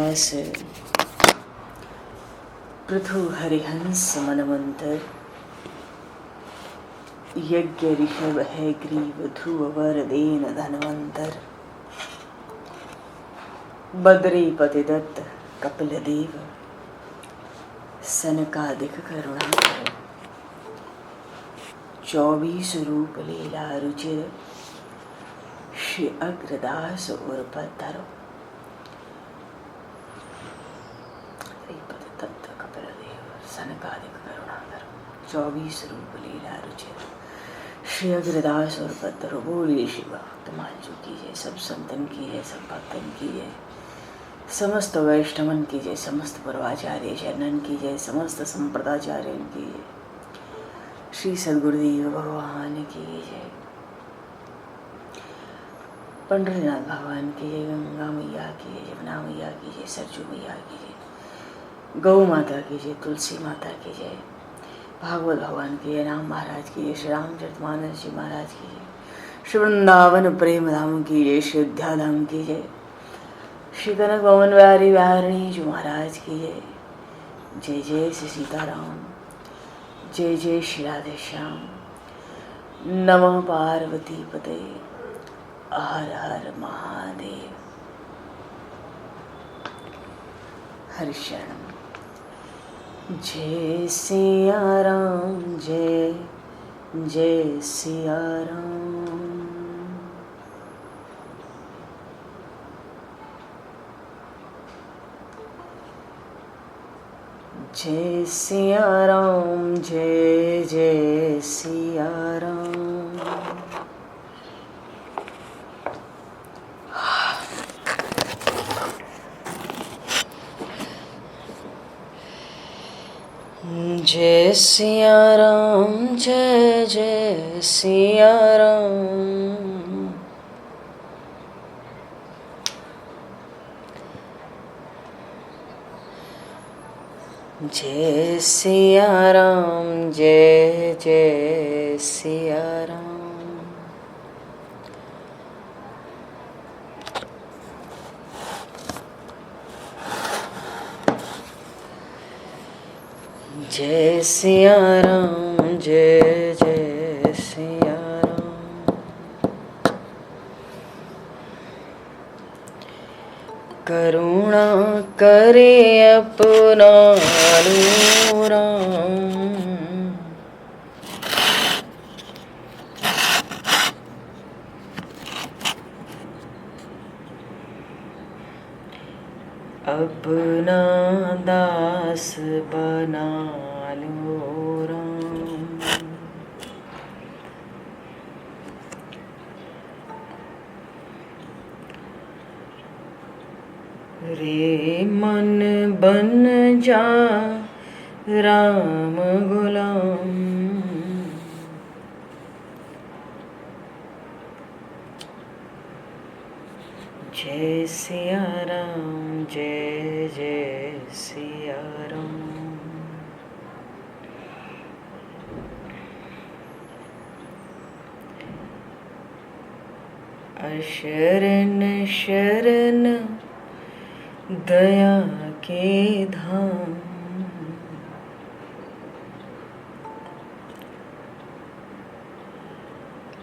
व्यास पृथु हरिहंस मनमंतर यज्ञ ऋषभ है ग्रीव ध्रुव वर देन धनवंतर बद्री पतिदत्त कपिल देव सनकादिक करुणा करो 24 रूप लीला रुचिर श्री अग्रदास उर्पधरो तत्व कपिल देव सनकादिक करुणा करो 24 रूप लीला रुचिर श्री अग्रदास उर्पधरो। बोलिए शिव तमांजू कीजिए, सब संतन कीजिए, सब भक्तन कीजिए, समस्त वैष्णवन कीजिए, समस्त पूर्वाचार्य शरणन कीजिए, समस्त संप्रदाचार्यन कीजिए, श्री सद्गुरुदेव भगवान की जय, पंडरीनाथ भगवान की जय, गंगा मैया की जय, यमुना मैया की जय, सरजू मैया की जय, गौ माता की जय, तुलसी माता की जय, भागवत भगवान की जय, राम महाराज की जय, श्री रामचरितमानस जी महाराज की जय, श्री वृंदावन प्रेम धाम की जय, श्री अयोध्या धाम की जय, श्री कनक भवन बिहारी बिहारिणी जी महाराज की जय। जय जय श्री सीताराम, जय जय श्री राधे श्याम। नमः पार्वती पते, हर हर महादेव। हरि शरण। जय सिया राम, जय जय सिया राम। जय सिया राम, जय जय सिया राम। जय सिया राम, जय जय सिया राम। जय सिया राम, जय जय सिया राम। जय सिया राम, जय जय सिया राम। करुणा करे अपना राम। अपना दास बना लो राम। रे मन बन जा राम गुलाम। जय सिया राम, जय जय सिया राम। अशरण शरण दया के धाम।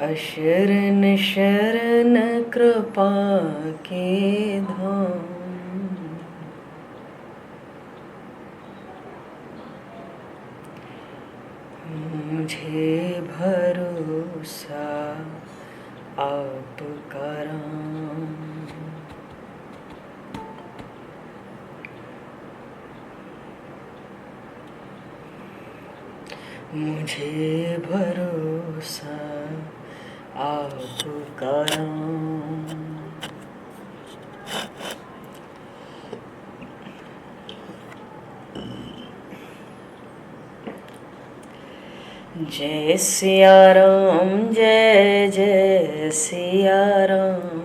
अशरण शरण कृपा के धाम। मुझे भरोसा आपका राम। मुझे भरोसा आपका राम। जय सिया राम, जय जय सिया राम।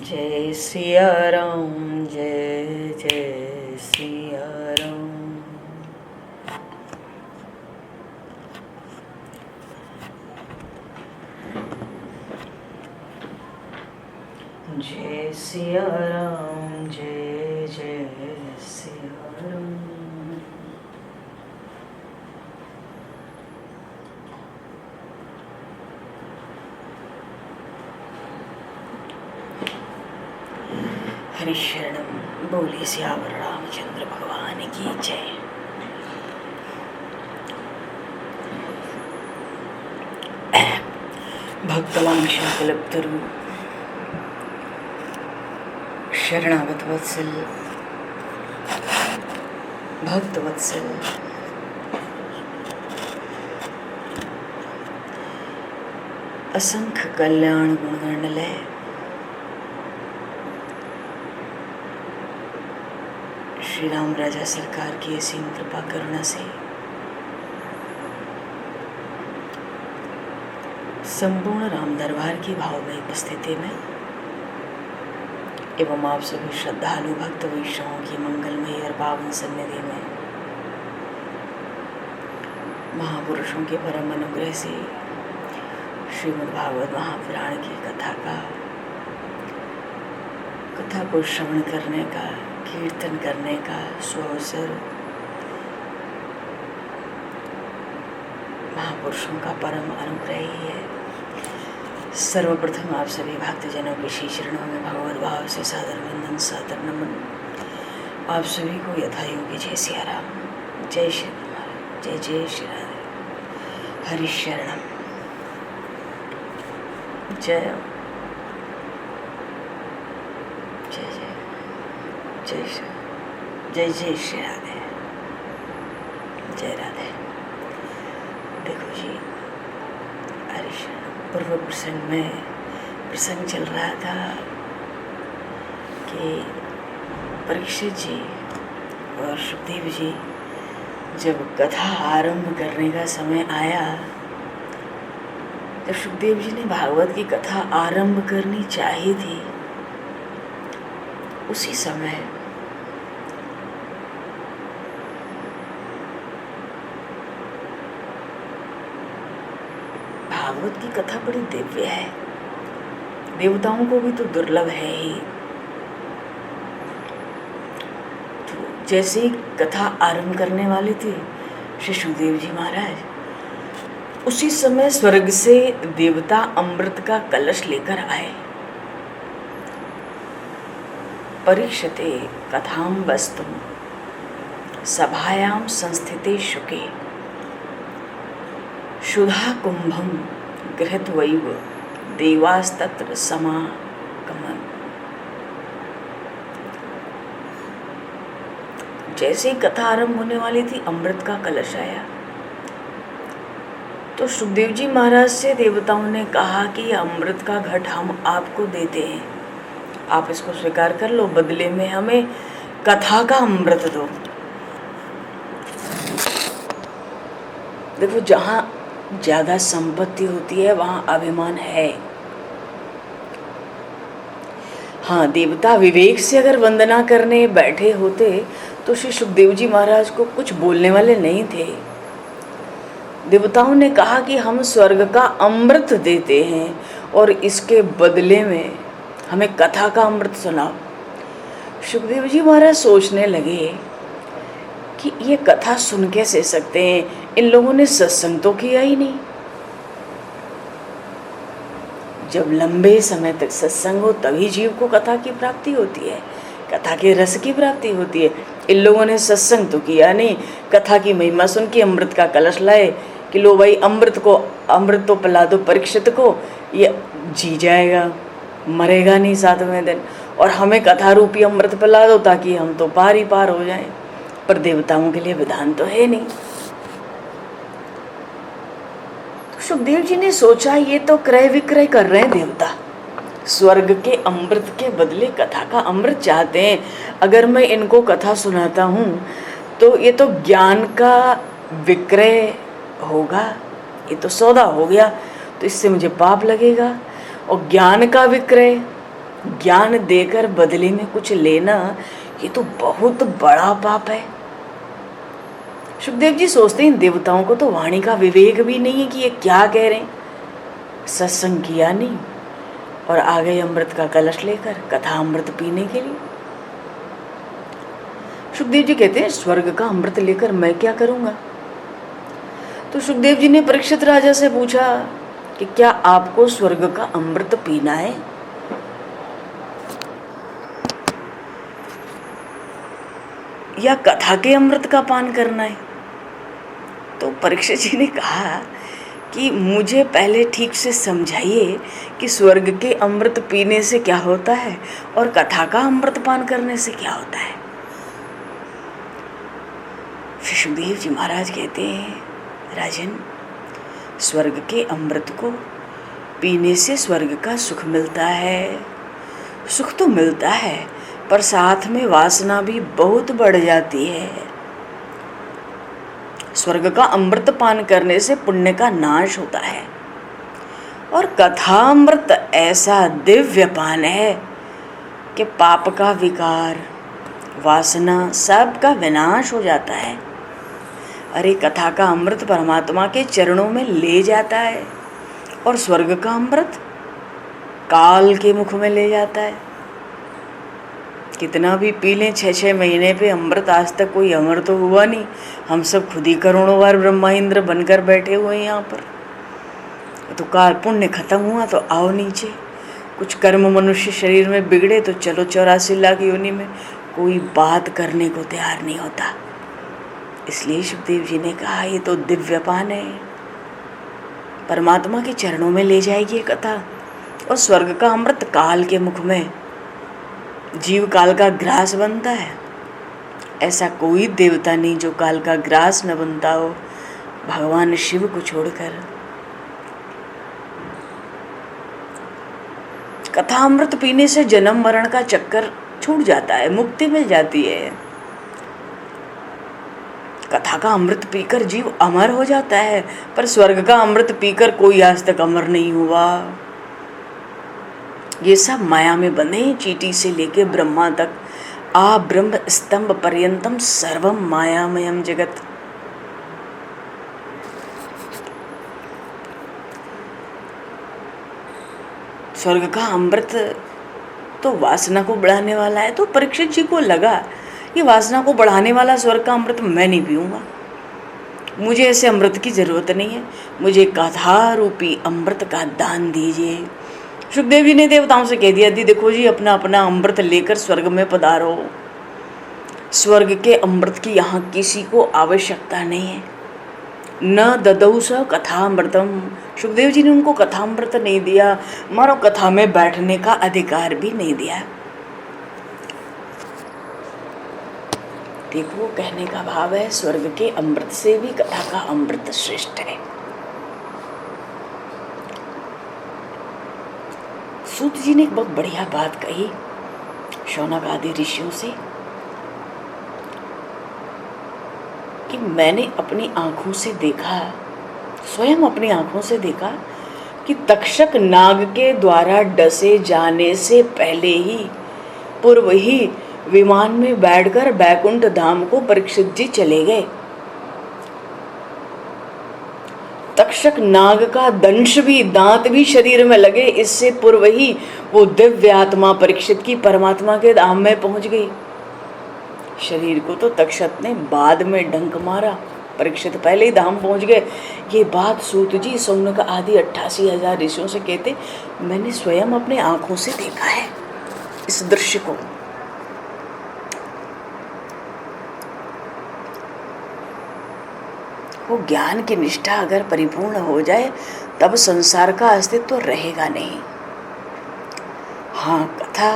जय सिया राम, जय जय सिया राम। सिया राम, जय जय सिया राम। हरिशरणम, बोले सियावर रामचंद्र भगवान की जय। भक्तवांशाकल्पतरु शरणागत वत्सल, भक्त वत्सल, असंख्य कल्याण गुणगणलय, श्री राम राजा सरकार की असीम कृपा करुणा से संपूर्ण राम दरबार की भावमयी उपस्थिति में एवं आप सभी श्रद्धालु भक्त वैष्णवों की मंगलमयी और पावन सन्निधि में महापुरुषों के परम अनुग्रह से श्रीमद् भागवत महापुराण की कथा को श्रवण करने का, कीर्तन करने का सुअवसर महापुरुषों का परम अनुग्रह ही है। सर्वप्रथम आप सभी भक्तजनों के श्री चरणों में भगवत भाव से सादर वंदन, सादर नमन। आप सभी को यथायोग्य जय सिया राम, जय श्री राम, जय जय श्री राधे। हरिशरणम, जय जय जय जय जय श्री राधे, जय राधे। देखो जी, हरिशरणम पूर्व प्रसंग में प्रसंग चल रहा था कि परीक्षित जी और सुखदेव जी जब कथा आरंभ करने का समय आया, जब सुखदेव जी ने भागवत की कथा आरंभ करनी चाहिए थी, उसी समय भागवत की कथा बड़ी दिव्य है, देवताओं को भी तो दुर्लभ है ही। तो जैसे ही कथा आरंभ करने वाले थे श्री सुखदेव जी महाराज, उसी समय स्वर्ग से देवता अमृत का कलश लेकर आए। परीक्षते कथाम वस्तुम सभायाम संस्थिते शुके, शुधा कुंभम गृहीत्वैव देवास्तत्र समागमन्। जैसे ही कथा आरंभ होने वाली थी, अमृत का कलश आया तो सुखदेव जी महाराज से देवताओं ने कहा कि अमृत का घट हम आपको देते हैं, आप इसको स्वीकार कर लो, बदले में हमें कथा का अमृत दो। देखो, जहाँ ज्यादा संपत्ति होती है वहां अभिमान है। हाँ, देवता विवेक से अगर वंदना करने बैठे होते तो श्री सुखदेव जी महाराज को कुछ बोलने वाले नहीं थे। देवताओं ने कहा कि हम स्वर्ग का अमृत देते हैं और इसके बदले में हमें कथा का अमृत सुनाओ। सुखदेव जी महाराज सोचने लगे कि ये कथा सुन कैसे सकते हैं, इन लोगों ने सत्संग तो किया ही नहीं। जब लंबे समय तक सत्संग हो तभी जीव को कथा की प्राप्ति होती है, कथा के रस की प्राप्ति होती है। इन लोगों ने सत्संग तो किया नहीं, कथा की महिमा सुन के अमृत का कलश लाए कि लो भाई अमृत तो पिला दो परीक्षित को, ये जी जाएगा, मरेगा नहीं 7वें दिन, और हमें कथा रूपी अमृत पिला दो ताकि हम तो पार ही पार हो जाएं। पर देवताओं के लिए विधान तो है नहीं। तो सुखदेव जी ने सोचा ये तो क्रय विक्रय कर रहे हैं देवता, स्वर्ग के अमृत के बदले कथा का अमृत चाहते हैं। अगर मैं इनको कथा सुनाता हूँ तो ये तो ज्ञान का विक्रय होगा, ये तो सौदा हो गया, तो इससे मुझे पाप लगेगा। और ज्ञान का विक्रय, ज्ञान देकर बदले में कुछ लेना, ये तो बहुत बड़ा पाप है। सुखदेव जी सोचते हैं देवताओं को तो वाणी का विवेक भी नहीं है कि ये क्या कह रहे हैं, सत्संग किया नहीं, और आ गए अमृत का कलश लेकर कथा अमृत पीने के लिए। सुखदेव जी कहते हैं स्वर्ग का अमृत लेकर मैं क्या करूंगा? तो सुखदेव जी ने परीक्षित राजा से पूछा कि क्या आपको स्वर्ग का अमृत पीना है या कथा के अमृत का पान करना है? तो परीक्षित जी ने कहा कि मुझे पहले ठीक से समझाइए कि स्वर्ग के अमृत पीने से क्या होता है और कथा का अमृत पान करने से क्या होता है। सुखदेव जी महाराज कहते हैं राजन, स्वर्ग के अमृत को पीने से स्वर्ग का सुख मिलता है। सुख तो मिलता है पर साथ में वासना भी बहुत बढ़ जाती है। स्वर्ग का अमृत पान करने से पुण्य का नाश होता है और कथा अमृत ऐसा दिव्य पान है कि पाप का विकार, वासना सब का विनाश हो जाता है। अरे कथा का अमृत परमात्मा के चरणों में ले जाता है और स्वर्ग का अमृत काल के मुख में ले जाता है। कितना भी पी लें 6-6 महीने पे अमृत, आज तक कोई अमर तो हुआ नहीं। हम सब खुद ही करोड़ों बार ब्रह्मा इंद्र बनकर बैठे हुए हैं यहाँ पर। तो काल पुण्य खत्म हुआ तो आओ नीचे, कुछ कर्म मनुष्य शरीर में बिगड़े तो चलो 84 लाख योनि में, कोई बात करने को तैयार नहीं होता। इसलिए सुखदेव जी ने कहा ये तो दिव्य पान है, परमात्मा के चरणों में ले जाएगी ये कथा। और स्वर्ग का अमृत काल के मुख में जीव काल का ग्रास बनता है। ऐसा कोई देवता नहीं जो काल का ग्रास न बनता हो, भगवान शिव को छोड़कर। कथा अमृत पीने से जन्म मरण का चक्कर छूट जाता है, मुक्ति मिल जाती है। कथा का अमृत पीकर जीव अमर हो जाता है, पर स्वर्ग का अमृत पीकर कोई आज तक अमर नहीं हुआ। ये सब माया में बंधे, चींटी से लेके ब्रह्मा तक, आ ब्रह्म स्तंभ पर्यंतम सर्वम मायामयम जगत। स्वर्ग का अमृत तो वासना को बढ़ाने वाला है। तो परीक्षित जी को लगा ये वासना को बढ़ाने वाला स्वर्ग का अमृत मैं नहीं पीऊंगा, मुझे ऐसे अमृत की जरूरत नहीं है, मुझे कथा रूपी अमृत का दान दीजिए। सुखदेव जी ने देवताओं से कह दिया, दी देखो जी अपना अपना अमृत लेकर स्वर्ग में पधारो। स्वर्ग के अमृत की यहाँ किसी को आवश्यकता नहीं है। न ददौ स कथामृतम, सुखदेव जी ने उनको कथामृत नहीं दिया, मारो कथा में बैठने का अधिकार भी नहीं दिया। देखो कहने का भाव है स्वर्ग के अमृत से भी कथा का अमृत श्रेष्ठ है। सूत जी ने एक बहुत बढ़िया बात कही शौनक आदि ऋषियों से कि मैंने अपनी आंखों से देखा, स्वयं अपनी आंखों से देखा कि तक्षक नाग के द्वारा डसे जाने से पहले ही, पूर्व ही विमान में बैठकर बैकुंठ धाम को परीक्षित जी चले गए। तक्षक नाग का दंश भी, दांत भी शरीर में लगे, इससे पूर्व ही वो दिव्य आत्मा परीक्षित की परमात्मा के धाम में पहुंच गई। शरीर को तो तक्षक ने बाद में डंक मारा, परीक्षित पहले ही धाम पहुंच गए। ये बात सूत जी शौनक आदि 88,000 ऋषियों से कहते, मैंने स्वयं अपने आंखों से देखा है इस दृश्य को। वो ज्ञान की निष्ठा अगर परिपूर्ण हो जाए तब संसार का अस्तित्व तो रहेगा नहीं। हाँ, कथा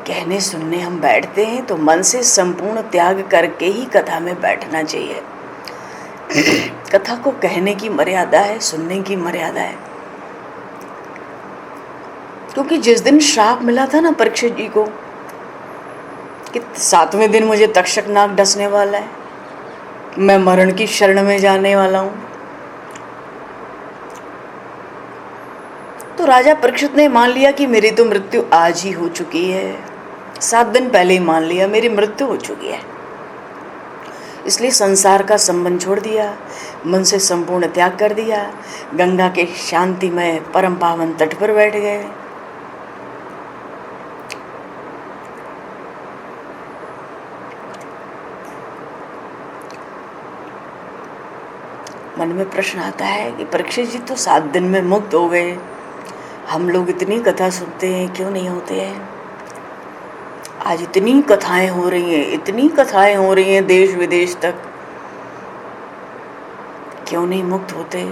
कहने सुनने हम बैठते हैं तो मन से संपूर्ण त्याग करके ही कथा में बैठना चाहिए। कथा को कहने की मर्यादा है, सुनने की मर्यादा है। क्योंकि जिस दिन श्राप मिला था ना परीक्षित जी को कि 7वें दिन मुझे तक्षक नाग डसने वाला है, मैं मरण की शरण में जाने वाला हूं, तो राजा परीक्षित ने मान लिया कि मेरी तो मृत्यु आज ही हो चुकी है। 7 दिन पहले ही मान लिया मेरी मृत्यु हो चुकी है। इसलिए संसार का संबंध छोड़ दिया, मन से संपूर्ण त्याग कर दिया, गंगा के शांतिमय परम पावन तट पर बैठ गए। मन में प्रश्न आता है कि परीक्षित जी तो 7 दिन में मुक्त हो गए, हम लोग इतनी कथा सुनते हैं क्यों नहीं होते हैं? आज इतनी कथाएं हो रही हैं, इतनी कथाएं हो रही हैं देश विदेश तक, क्यों नहीं मुक्त होते?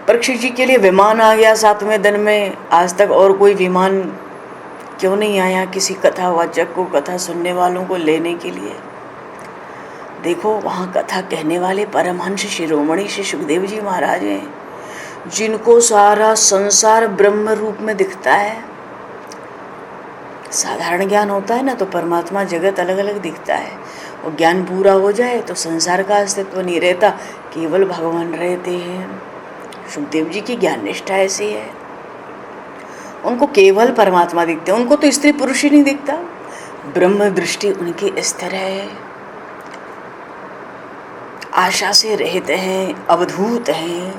परीक्षित जी के लिए विमान आ गया 7वें दिन में, आज तक और कोई विमान क्यों नहीं आया किसी कथावाचक को, कथा सुनने वालों को लेने के लिए? देखो वहाँ कथा कहने वाले परमहंस शिरोमणि श्री सुखदेव जी महाराज हैं, जिनको सारा संसार ब्रह्म रूप में दिखता है। साधारण ज्ञान होता है ना तो परमात्मा जगत अलग अलग दिखता है, और ज्ञान पूरा हो जाए तो संसार का अस्तित्व नहीं रहता, केवल भगवान रहते हैं। सुखदेव जी की ज्ञान निष्ठा ऐसी है, उनको केवल परमात्मा दिखते हैं, उनको तो स्त्री पुरुष ही नहीं दिखता। ब्रह्म दृष्टि उनकी स्थिर है, आशा से रहित हैं, अवधूत हैं,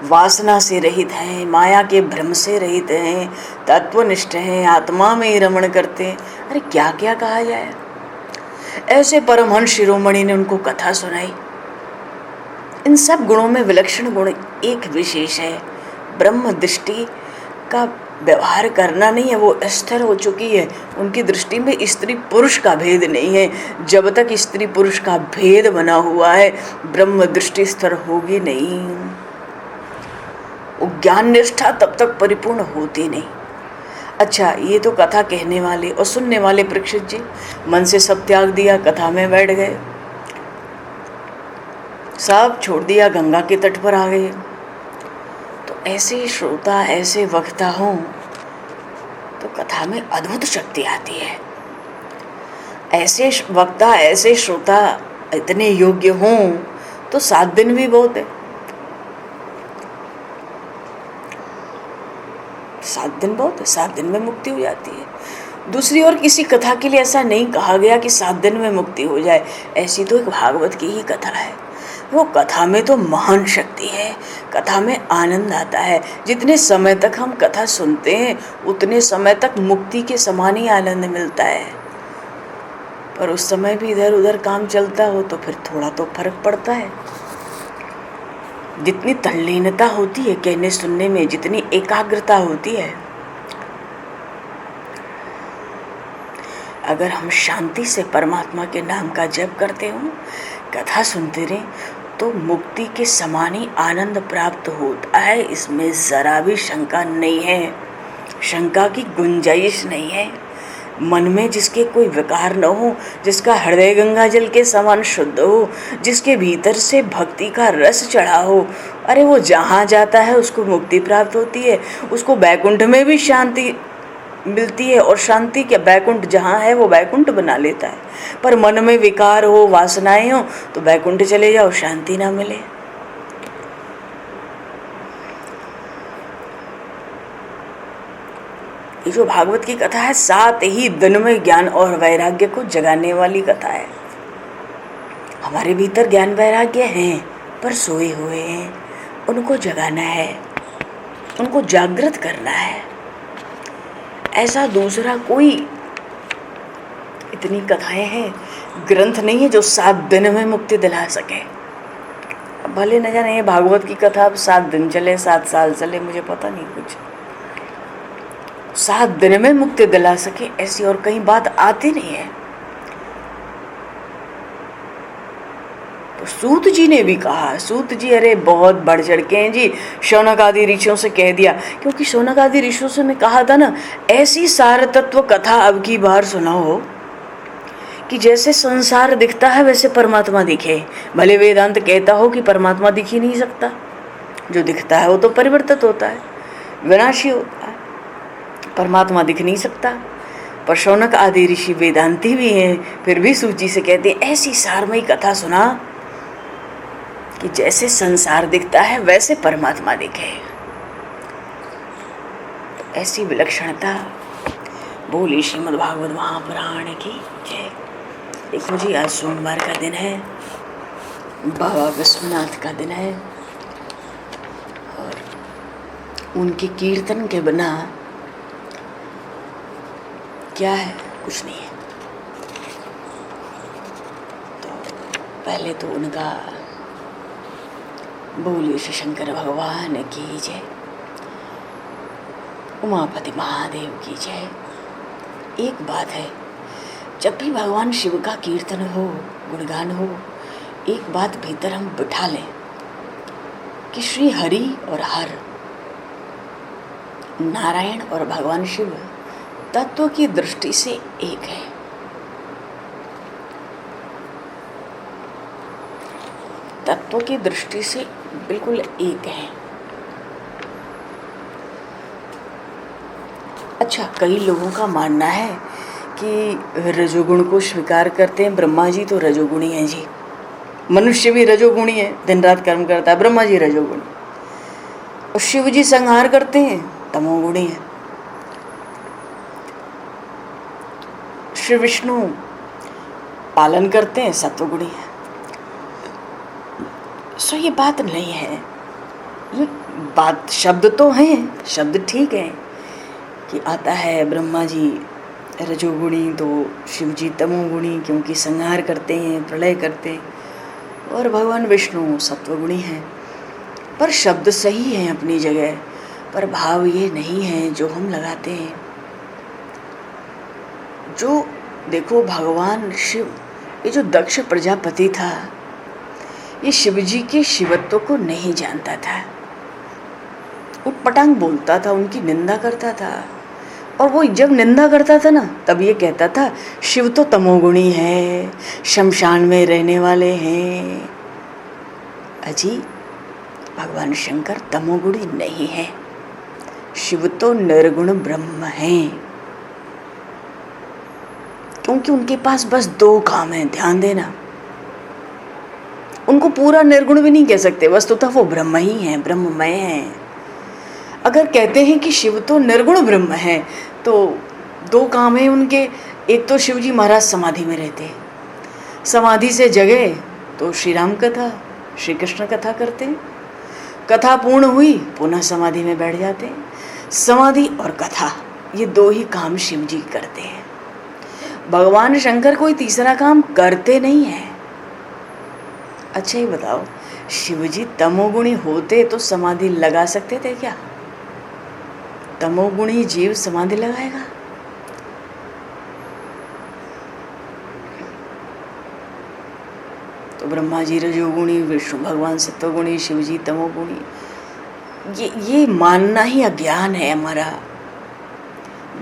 वासना से रहित हैं, माया के भ्रम से रहित हैं, तत्वनिष्ठ हैं, आत्मा में ही रमण करते हैं। अरे क्या क्या कहा जाए। ऐसे परमहंस शिरोमणि ने उनको कथा सुनाई। इन सब गुणों में विलक्षण गुण एक विशेष है, ब्रह्म दृष्टि का व्यवहार करना नहीं है, वो स्थिर हो चुकी है। उनकी दृष्टि में स्त्री पुरुष का भेद नहीं है। जब तक स्त्री पुरुष का भेद बना हुआ है, ब्रह्म दृष्टि स्थिर होगी नहीं। वो ज्ञान निष्ठा तब तक परिपूर्ण होती नहीं। अच्छा, ये तो कथा कहने वाले और सुनने वाले परीक्षित जी मन से सब त्याग दिया, कथा में बैठ गए, सब छोड़ दिया, गंगा के तट पर आ गए। तो ऐसे श्रोता, ऐसे वक्ता हों तो कथा में अद्भुत शक्ति आती है। ऐसे वक्ता, ऐसे श्रोता इतने योग्य हों तो 7 दिन भी बहुत है। 7 दिन बहुत है, 7 दिन में मुक्ति हो जाती है। दूसरी ओर किसी कथा के लिए ऐसा नहीं कहा गया कि 7 दिन में मुक्ति हो जाए। ऐसी तो एक भागवत की ही कथा है। वो कथा में तो महान शक्ति है, कथा में आनंद आता है। जितने समय तक हम कथा सुनते हैं उतने समय तक मुक्ति के समान ही आनंद मिलता है। पर उस समय भी इधर उधर काम चलता हो तो फिर थोड़ा तो फर्क पड़ता है। जितनी तल्लीनता होती है कहने सुनने में, जितनी एकाग्रता होती है, अगर हम शांति से परमात्मा के नाम का जप करते हो, कथा सुनते रहें, तो मुक्ति के समान ही आनंद प्राप्त होता है। इसमें जरा भी शंका नहीं है, शंका की गुंजाइश नहीं है। मन में जिसके कोई विकार न हो, जिसका हृदय गंगा जल के समान शुद्ध हो, जिसके भीतर से भक्ति का रस चढ़ा हो, अरे वो जहाँ जाता है उसको मुक्ति प्राप्त होती है, उसको बैकुंठ में भी शांति मिलती है। और शांति के बैकुंठ जहाँ है वो बैकुंठ बना लेता है। पर मन में विकार हो, वासनाएं हो तो बैकुंठ चले जाओ, शांति ना मिले। ये जो भागवत की कथा है 7 ही दिन में ज्ञान और वैराग्य को जगाने वाली कथा है। हमारे भीतर ज्ञान वैराग्य हैं पर सोए हुए हैं, उनको जगाना है, उनको जागृत करना है। ऐसा दूसरा कोई इतनी कथाएं हैं, ग्रंथ नहीं है जो 7 दिन में मुक्ति दिला सके। भले न जाने ये भागवत की कथा अब 7 दिन चले, 7 साल चले, मुझे पता नहीं, कुछ 7 दिन में मुक्ति दिला सके ऐसी और कहीं बात आती नहीं है। तो सूत जी ने भी कहा, सूत जी अरे बहुत बढ़ चढ़ के हैं जी, शौनक आदि ऋषियों से कह दिया, क्योंकि शौनक आदि ऋषियों से मैं कहा था ना, ऐसी सार तत्व कथा अब की बार सुनाओ कि जैसे संसार दिखता है वैसे परमात्मा दिखे। भले वेदांत कहता हो कि परमात्मा दिख ही नहीं सकता, जो दिखता है वो तो परिवर्तित होता है, विनाशी होता है, परमात्मा दिख नहीं सकता। पर शौनक आदि ऋषि वेदांती भी हैं, फिर भी सूची से कहते हैं ऐसी सारमयी कथा सुना कि जैसे संसार दिखता है वैसे परमात्मा दिखे। तो ऐसी विलक्षणता बोली श्रीमद् भागवत महापुराण की जय। देखो जी, आज सोमवार का दिन है, बाबा विश्वनाथ का दिन है, और उनके कीर्तन के बिना क्या है, कुछ नहीं है। तो पहले तो उनका बोलिए श्री शंकर भगवान की जय, उमापति महादेव की जय। एक बात है, जब भी भगवान शिव का कीर्तन हो, गुणगान हो, एक बात भीतर हम बिठा लें कि श्री हरि और हर, नारायण और भगवान शिव तत्व की दृष्टि से एक है। तत्व की दृष्टि से बिल्कुल एक है। अच्छा, कई लोगों का मानना है कि रजोगुण को स्वीकार करते हैं। ब्रह्मा जी तो रजोगुणी हैं जी, मनुष्य भी रजोगुणी है, दिन रात कर्म करता है, ब्रह्मा जी रजोगुणी, और शिव जी संहार करते हैं, तमोगुणी है। श्री विष्णु पालन करते हैं, सत्वगुणी है। सो ये बात नहीं है, ये बात शब्द तो हैं, शब्द ठीक है कि आता है ब्रह्मा जी रजोगुणी तो शिव जी तमोगुणी, क्योंकि संहार करते हैं, प्रलय करते हैं, और भगवान विष्णु सत्वगुणी हैं। पर शब्द सही हैं अपनी जगह, पर भाव ये नहीं है जो हम लगाते हैं। जो देखो, भगवान शिव, ये जो दक्ष प्रजापति था, ये शिव जी के शिवत्व को नहीं जानता था, उटपटांग बोलता था, उनकी निंदा करता था। और वो जब निंदा करता था ना, तब ये कहता था शिव तो तमोगुणी है, शमशान में रहने वाले हैं। अजी, भगवान शंकर तमोगुणी नहीं है, शिव तो निर्गुण ब्रह्म हैं, क्योंकि उनके पास बस दो काम है, ध्यान देना। उनको पूरा निर्गुण भी नहीं कह सकते, वस्तुतः वो ब्रह्म ही है, ब्रह्ममय है। अगर कहते हैं कि शिव तो निर्गुण ब्रह्म है, तो दो काम है उनके। एक तो शिव जी महाराज समाधि में रहते, समाधि से जगे तो श्री राम कथा, श्री कृष्ण कथा करते, कथा पूर्ण हुई पुनः समाधि में बैठ जाते। समाधि और कथा, ये दो ही काम शिव जी करते हैं। भगवान शंकर कोई तीसरा काम करते नहीं है। अच्छा ये बताओ, शिव जी तमोगुणी होते तो समाधि लगा सकते थे क्या? तमोगुणी जीव समाधि लगाएगा? तो ब्रह्मा जी रजोगुणी, विष्णु भगवान सत्वगुणी, शिव जी तमोगुणी, ये मानना ही अज्ञान है हमारा।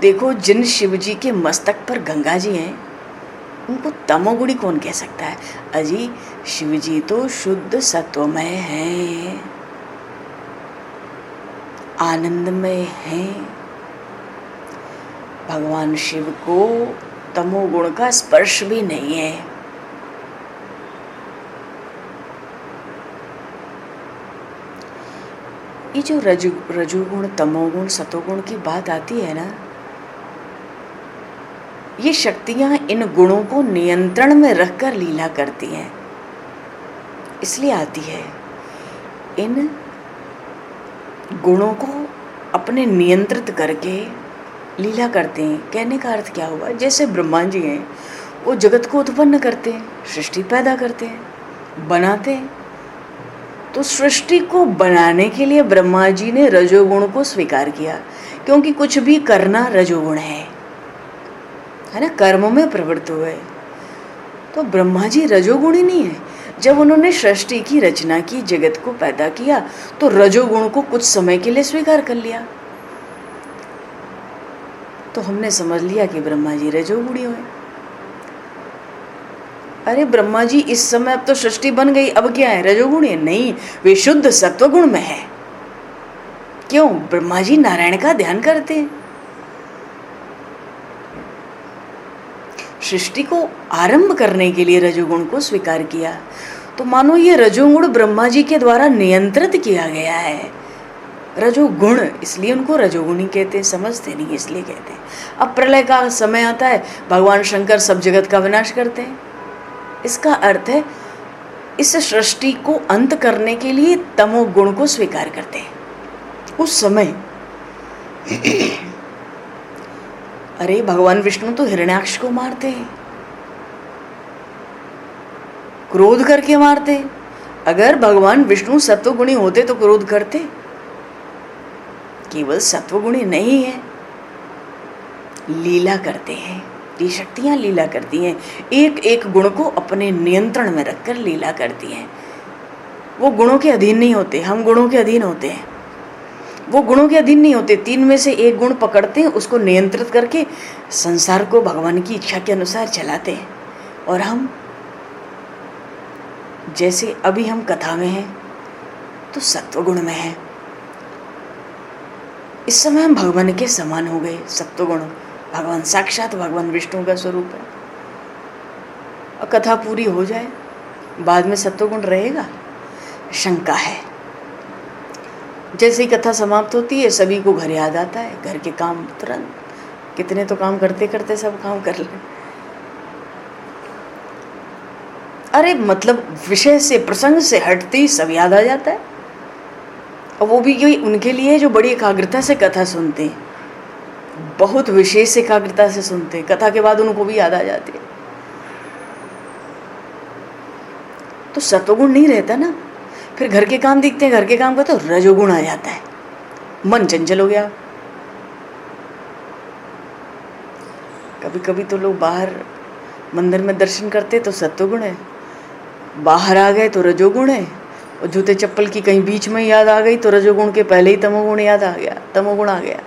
देखो, जिन शिव जी के मस्तक पर गंगा जी हैं, उनको तमोगुणी कौन कह सकता है? अजी, शिव जी तो शुद्ध सत्वमय हैं, आनंदमय हैं। भगवान शिव को तमोगुण का स्पर्श भी नहीं है। ये जो रजोगुण, तमोगुण, सतोगुण की बात आती है ना, ये शक्तियां इन गुणों को नियंत्रण में रखकर लीला करती हैं, इसलिए आती है। इन गुणों को अपने नियंत्रित करके लीला करते हैं। कहने का अर्थ क्या हुआ? जैसे ब्रह्मा जी हैं, वो जगत को उत्पन्न करते हैं, सृष्टि पैदा करते हैं, बनाते हैं। तो सृष्टि को बनाने के लिए ब्रह्मा जी ने रजोगुण को स्वीकार किया, क्योंकि कुछ भी करना रजोगुण है ना, कर्म में प्रवृत्त हुए। तो ब्रह्मा जी रजोगुणी नहीं है। जब उन्होंने सृष्टि की रचना की, जगत को पैदा किया, तो रजोगुण को कुछ समय के लिए स्वीकार कर लिया। तो हमने समझ लिया कि ब्रह्मा जी रजोगुणी हुए। अरे ब्रह्मा जी इस समय, अब तो सृष्टि बन गई, अब क्या है? रजोगुणी है? नहीं, वे शुद्ध सत्वगुण में है। क्यों? ब्रह्मा जी नारायण का ध्यान करते हैं। सृष्टि को आरंभ करने के लिए रजोगुण को स्वीकार किया, तो मानो ये रजोगुण ब्रह्मा जी के द्वारा नियंत्रित किया गया है। रजोगुण, इसलिए उनको रजोगुणी कहते हैं, समझते नहीं इसलिए कहते हैं। अब प्रलय का समय आता है, भगवान शंकर सब जगत का विनाश करते हैं। इसका अर्थ है, इस सृष्टि को अंत करने के लिए तमोगुण को स्वीकार करते हैं उस समय। अरे भगवान विष्णु तो हिरण्याक्ष को मारते हैं, क्रोध करके मारते हैं। अगर भगवान विष्णु सत्वगुणी होते तो क्रोध करते? केवल सत्वगुणी नहीं है, लीला करते हैं। ये शक्तियां लीला करती हैं, एक एक गुण को अपने नियंत्रण में रखकर लीला करती हैं। वो गुणों के अधीन नहीं होते, हम गुणों के अधीन होते हैं। वो गुणों के अधीन नहीं होते, तीन में से एक गुण पकड़ते हैं, उसको नियंत्रित करके संसार को भगवान की इच्छा के अनुसार चलाते हैं। और हम जैसे अभी हम कथा में हैं तो सत्वगुण में हैं। इस समय हम भगवान के समान हो गए। सत्वगुण भगवान साक्षात भगवान विष्णु का स्वरूप है। और कथा पूरी हो जाए, बाद में सत्वगुण रहेगा, शंका है। जैसे ही कथा समाप्त होती है सभी को घर याद आता है, घर के काम तुरंत, कितने तो काम करते करते सब काम कर ले। अरे मतलब विषय से, प्रसंग से हटते ही सब याद आ जाता है। और वो भी कोई उनके लिए जो बड़ी एकाग्रता से कथा सुनते हैं, बहुत विशेष एकाग्रता से सुनते हैं, कथा के बाद उनको भी याद आ जाती है। तो सत्वगुण नहीं रहता ना, फिर घर के काम दिखते हैं, घर के काम का तो रजोगुण आ जाता है, मन चंचल हो गया। कभी कभी तो लोग बाहर मंदिर में दर्शन करते तो सत्वगुण है, बाहर आ गए तो रजोगुण है, और जूते चप्पल की कहीं बीच में याद आ गई तो रजोगुण के पहले ही तमोगुण याद आ गया, तमोगुण आ गया।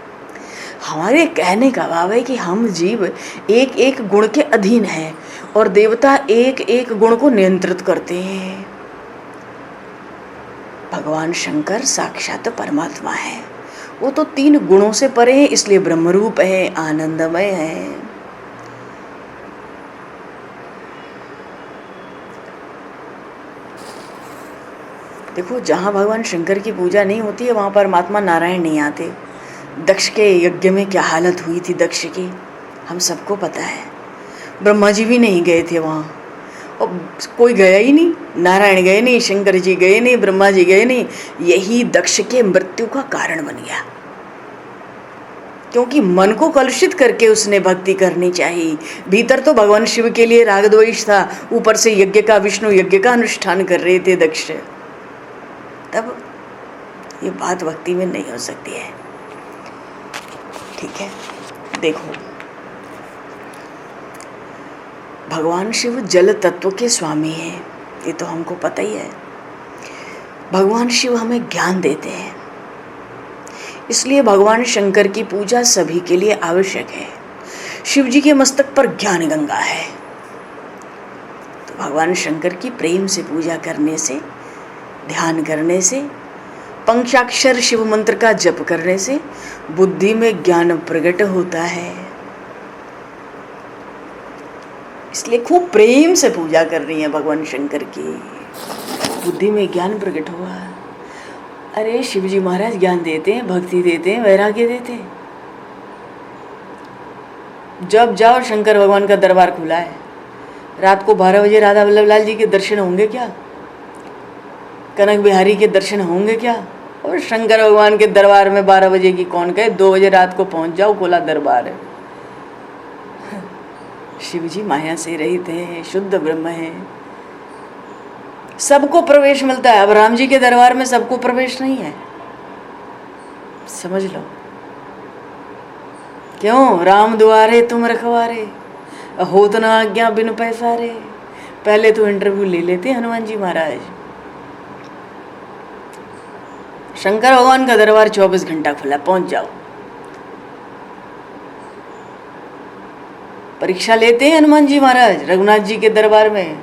हमारे कहने का भाव है कि हम जीव एक एक गुण के अधीन हैं और देवता एक एक गुण को नियंत्रित करते हैं। भगवान शंकर साक्षात परमात्मा है, वो तो तीन गुणों से परे है, इसलिए ब्रह्मरूप है, आनंदमय है। देखो, जहाँ भगवान शंकर की पूजा नहीं होती है वहाँ परमात्मा नारायण नहीं आते। दक्ष के यज्ञ में क्या हालत हुई थी दक्ष की, हम सबको पता है। ब्रह्मा जी भी नहीं गए थे वहाँ, और कोई गया ही नहीं, नारायण गए नहीं, शंकर जी गए नहीं, ब्रह्मा जी गए नहीं। यही दक्ष के मृत्यु का कारण बन गया, क्योंकि मन को कलुषित करके उसने भक्ति करनी चाहिए। भीतर तो भगवान शिव के लिए राग द्वेष था, ऊपर से यज्ञ का, विष्णु यज्ञ का अनुष्ठान कर रहे थे दक्ष, तब ये बात भक्ति में नहीं हो सकती है। ठीक है, देखो, भगवान शिव जल तत्व के स्वामी हैं, ये तो हमको पता ही है। भगवान शिव हमें ज्ञान देते हैं, इसलिए भगवान शंकर की पूजा सभी के लिए आवश्यक है। शिव जी के मस्तक पर ज्ञान गंगा है, तो भगवान शंकर की प्रेम से पूजा करने से, ध्यान करने से, पंचाक्षर शिव मंत्र का जप करने से बुद्धि में ज्ञान प्रकट होता है। इसलिए खूब प्रेम से पूजा कर रही है भगवान शंकर की, बुद्धि में ज्ञान प्रकट हुआ। अरे शिव जी महाराज ज्ञान देते हैं, भक्ति देते हैं, वैराग्य देते हैं। जब जाओ शंकर भगवान का दरबार खुला है। रात को 12 बजे राधा वल्लभ लाल जी के दर्शन होंगे क्या? कनक बिहारी के दर्शन होंगे क्या? और शंकर भगवान के दरबार में 12 बजे की कौन कहे, 2 बजे रात को पहुंच जाओ, खुला दरबार है। शिव जी माया से रहित हैं, शुद्ध ब्रह्म है, सबको प्रवेश मिलता है। अब राम जी के दरबार में सबको प्रवेश नहीं है, समझ लो। क्यों? राम द्वारे तुम रखवारे, हो तो ना आज्ञा बिन पैसारे। पहले तो इंटरव्यू ले लेते हनुमान जी महाराज। शंकर भगवान का दरबार 24 घंटा खुला, पहुंच जाओ। परीक्षा लेते हैं हनुमान जी महाराज रघुनाथ जी के दरबार में।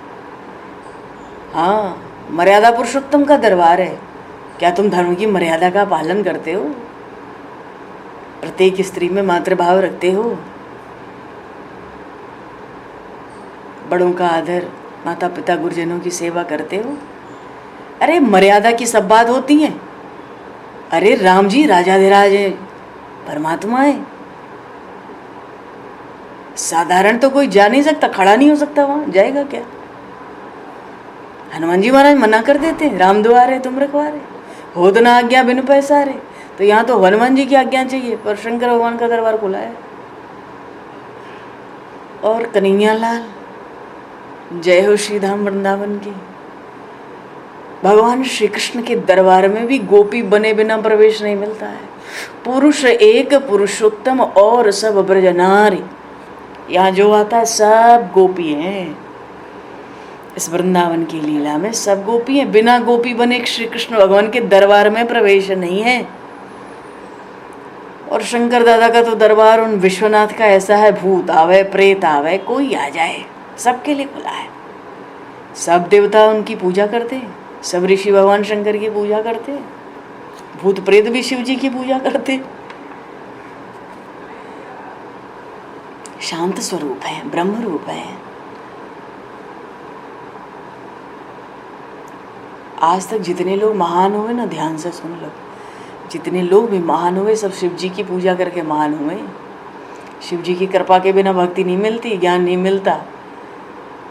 हाँ, मर्यादा पुरुषोत्तम का दरबार है। क्या तुम धर्म की मर्यादा का पालन करते हो? प्रत्येक स्त्री में मातृभाव रखते हो? बड़ों का आदर, माता पिता गुरुजनों की सेवा करते हो? अरे मर्यादा की सब बात होती है। अरे राम जी राजाधिराज है, परमात्मा है, साधारण तो कोई जा नहीं सकता, खड़ा नहीं हो सकता, वहां जाएगा क्या? हनुमान जी महाराज मना कर देते हैं, राम द्वारे तुम रखवारे, हो तो ना आज्ञा बिन पैसारे। तो यहाँ तो हनुमान जी की आज्ञा चाहिए, पर शंकर भगवान का दरबार खुला है। और कन्हैया लाल, जय हो श्री धाम वृंदावन की। भगवान श्री कृष्ण के दरबार में भी गोपी बने बिना प्रवेश नहीं मिलता है। पुरुष एक पुरुषोत्तम और सब ब्रज नारी, यहाँ जो आता है सब गोपी हैं। इस वृंदावन की लीला में सब गोपी हैं। बिना गोपी बने श्री कृष्ण भगवान के दरबार में प्रवेश नहीं है। और शंकर दादा का तो दरबार उन विश्वनाथ का ऐसा है, भूत आवे प्रेत आवे कोई आ जाए सबके लिए खुला है। सब देवता उनकी पूजा करते हैं, सब ऋषि भगवान शंकर की पूजा करते हैं, भूत प्रेत भी शिव जी की पूजा करते। शांत स्वरूप है, ब्रह्म रूप है। आज तक जितने लोग महान हुए ना, ध्यान से सुन लो, जितने लोग भी महान हुए सब शिव जी की पूजा करके महान हुए। शिव जी की कृपा के बिना भक्ति नहीं मिलती, ज्ञान नहीं मिलता।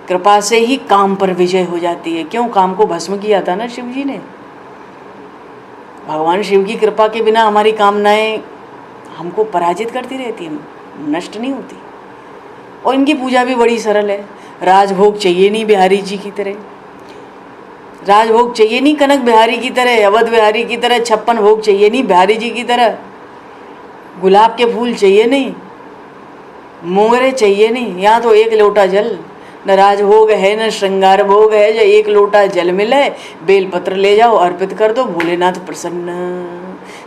कृपा से ही काम पर विजय हो जाती है। क्यों? काम को भस्म किया था ना शिव जी ने। भगवान शिव की कृपा के बिना हमारी कामनाएं हमको पराजित करती रहती हैं, नष्ट नहीं होती। और इनकी पूजा भी बड़ी सरल है। राजभोग चाहिए नहीं बिहारी जी की तरह, राजभोग चाहिए नहीं कनक बिहारी की तरह, अवध बिहारी की तरह, 56 भोग चाहिए नहीं बिहारी जी की तरह, गुलाब के फूल चाहिए नहीं, मोगरे चाहिए नहीं। यहाँ तो एक लोटा जल, न राजभोग है न श्रृंगार भोग है, जो एक लोटा जल मिले, बेलपत्र ले जाओ अर्पित कर दो, भोलेनाथ प्रसन्न।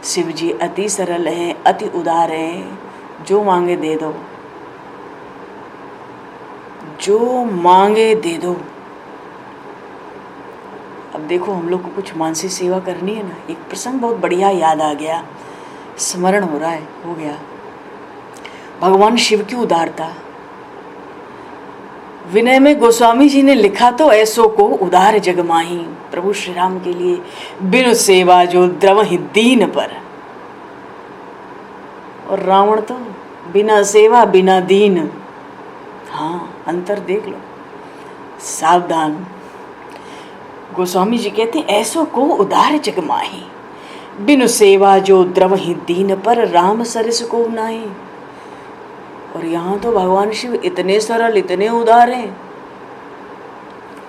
शिव जी अति सरल हैं, अति उदार हैं, जो मांगे दे दो, जो मांगे दे दो। अब देखो हम लोग को कुछ मानसिक सेवा करनी है ना। एक प्रसंग बहुत बढ़िया याद आ गया, स्मरण हो रहा है, हो गया। भगवान शिव की उदारता। विनय में गोस्वामी जी ने लिखा तो ऐसो को उदार जगमाही, प्रभु श्री राम के लिए बिनु सेवा जो द्रवहि दीन पर। और रावण तो बिना सेवा बिना दीन। हाँ, अंतर देख लो, सावधान। गोस्वामी जी कहते हैं ऐसो को उदार जगमाही, बिनु सेवा जो द्रवहि दीन पर, राम सरस को नाही। और यहाँ तो भगवान शिव इतने सरल इतने उदार हैं।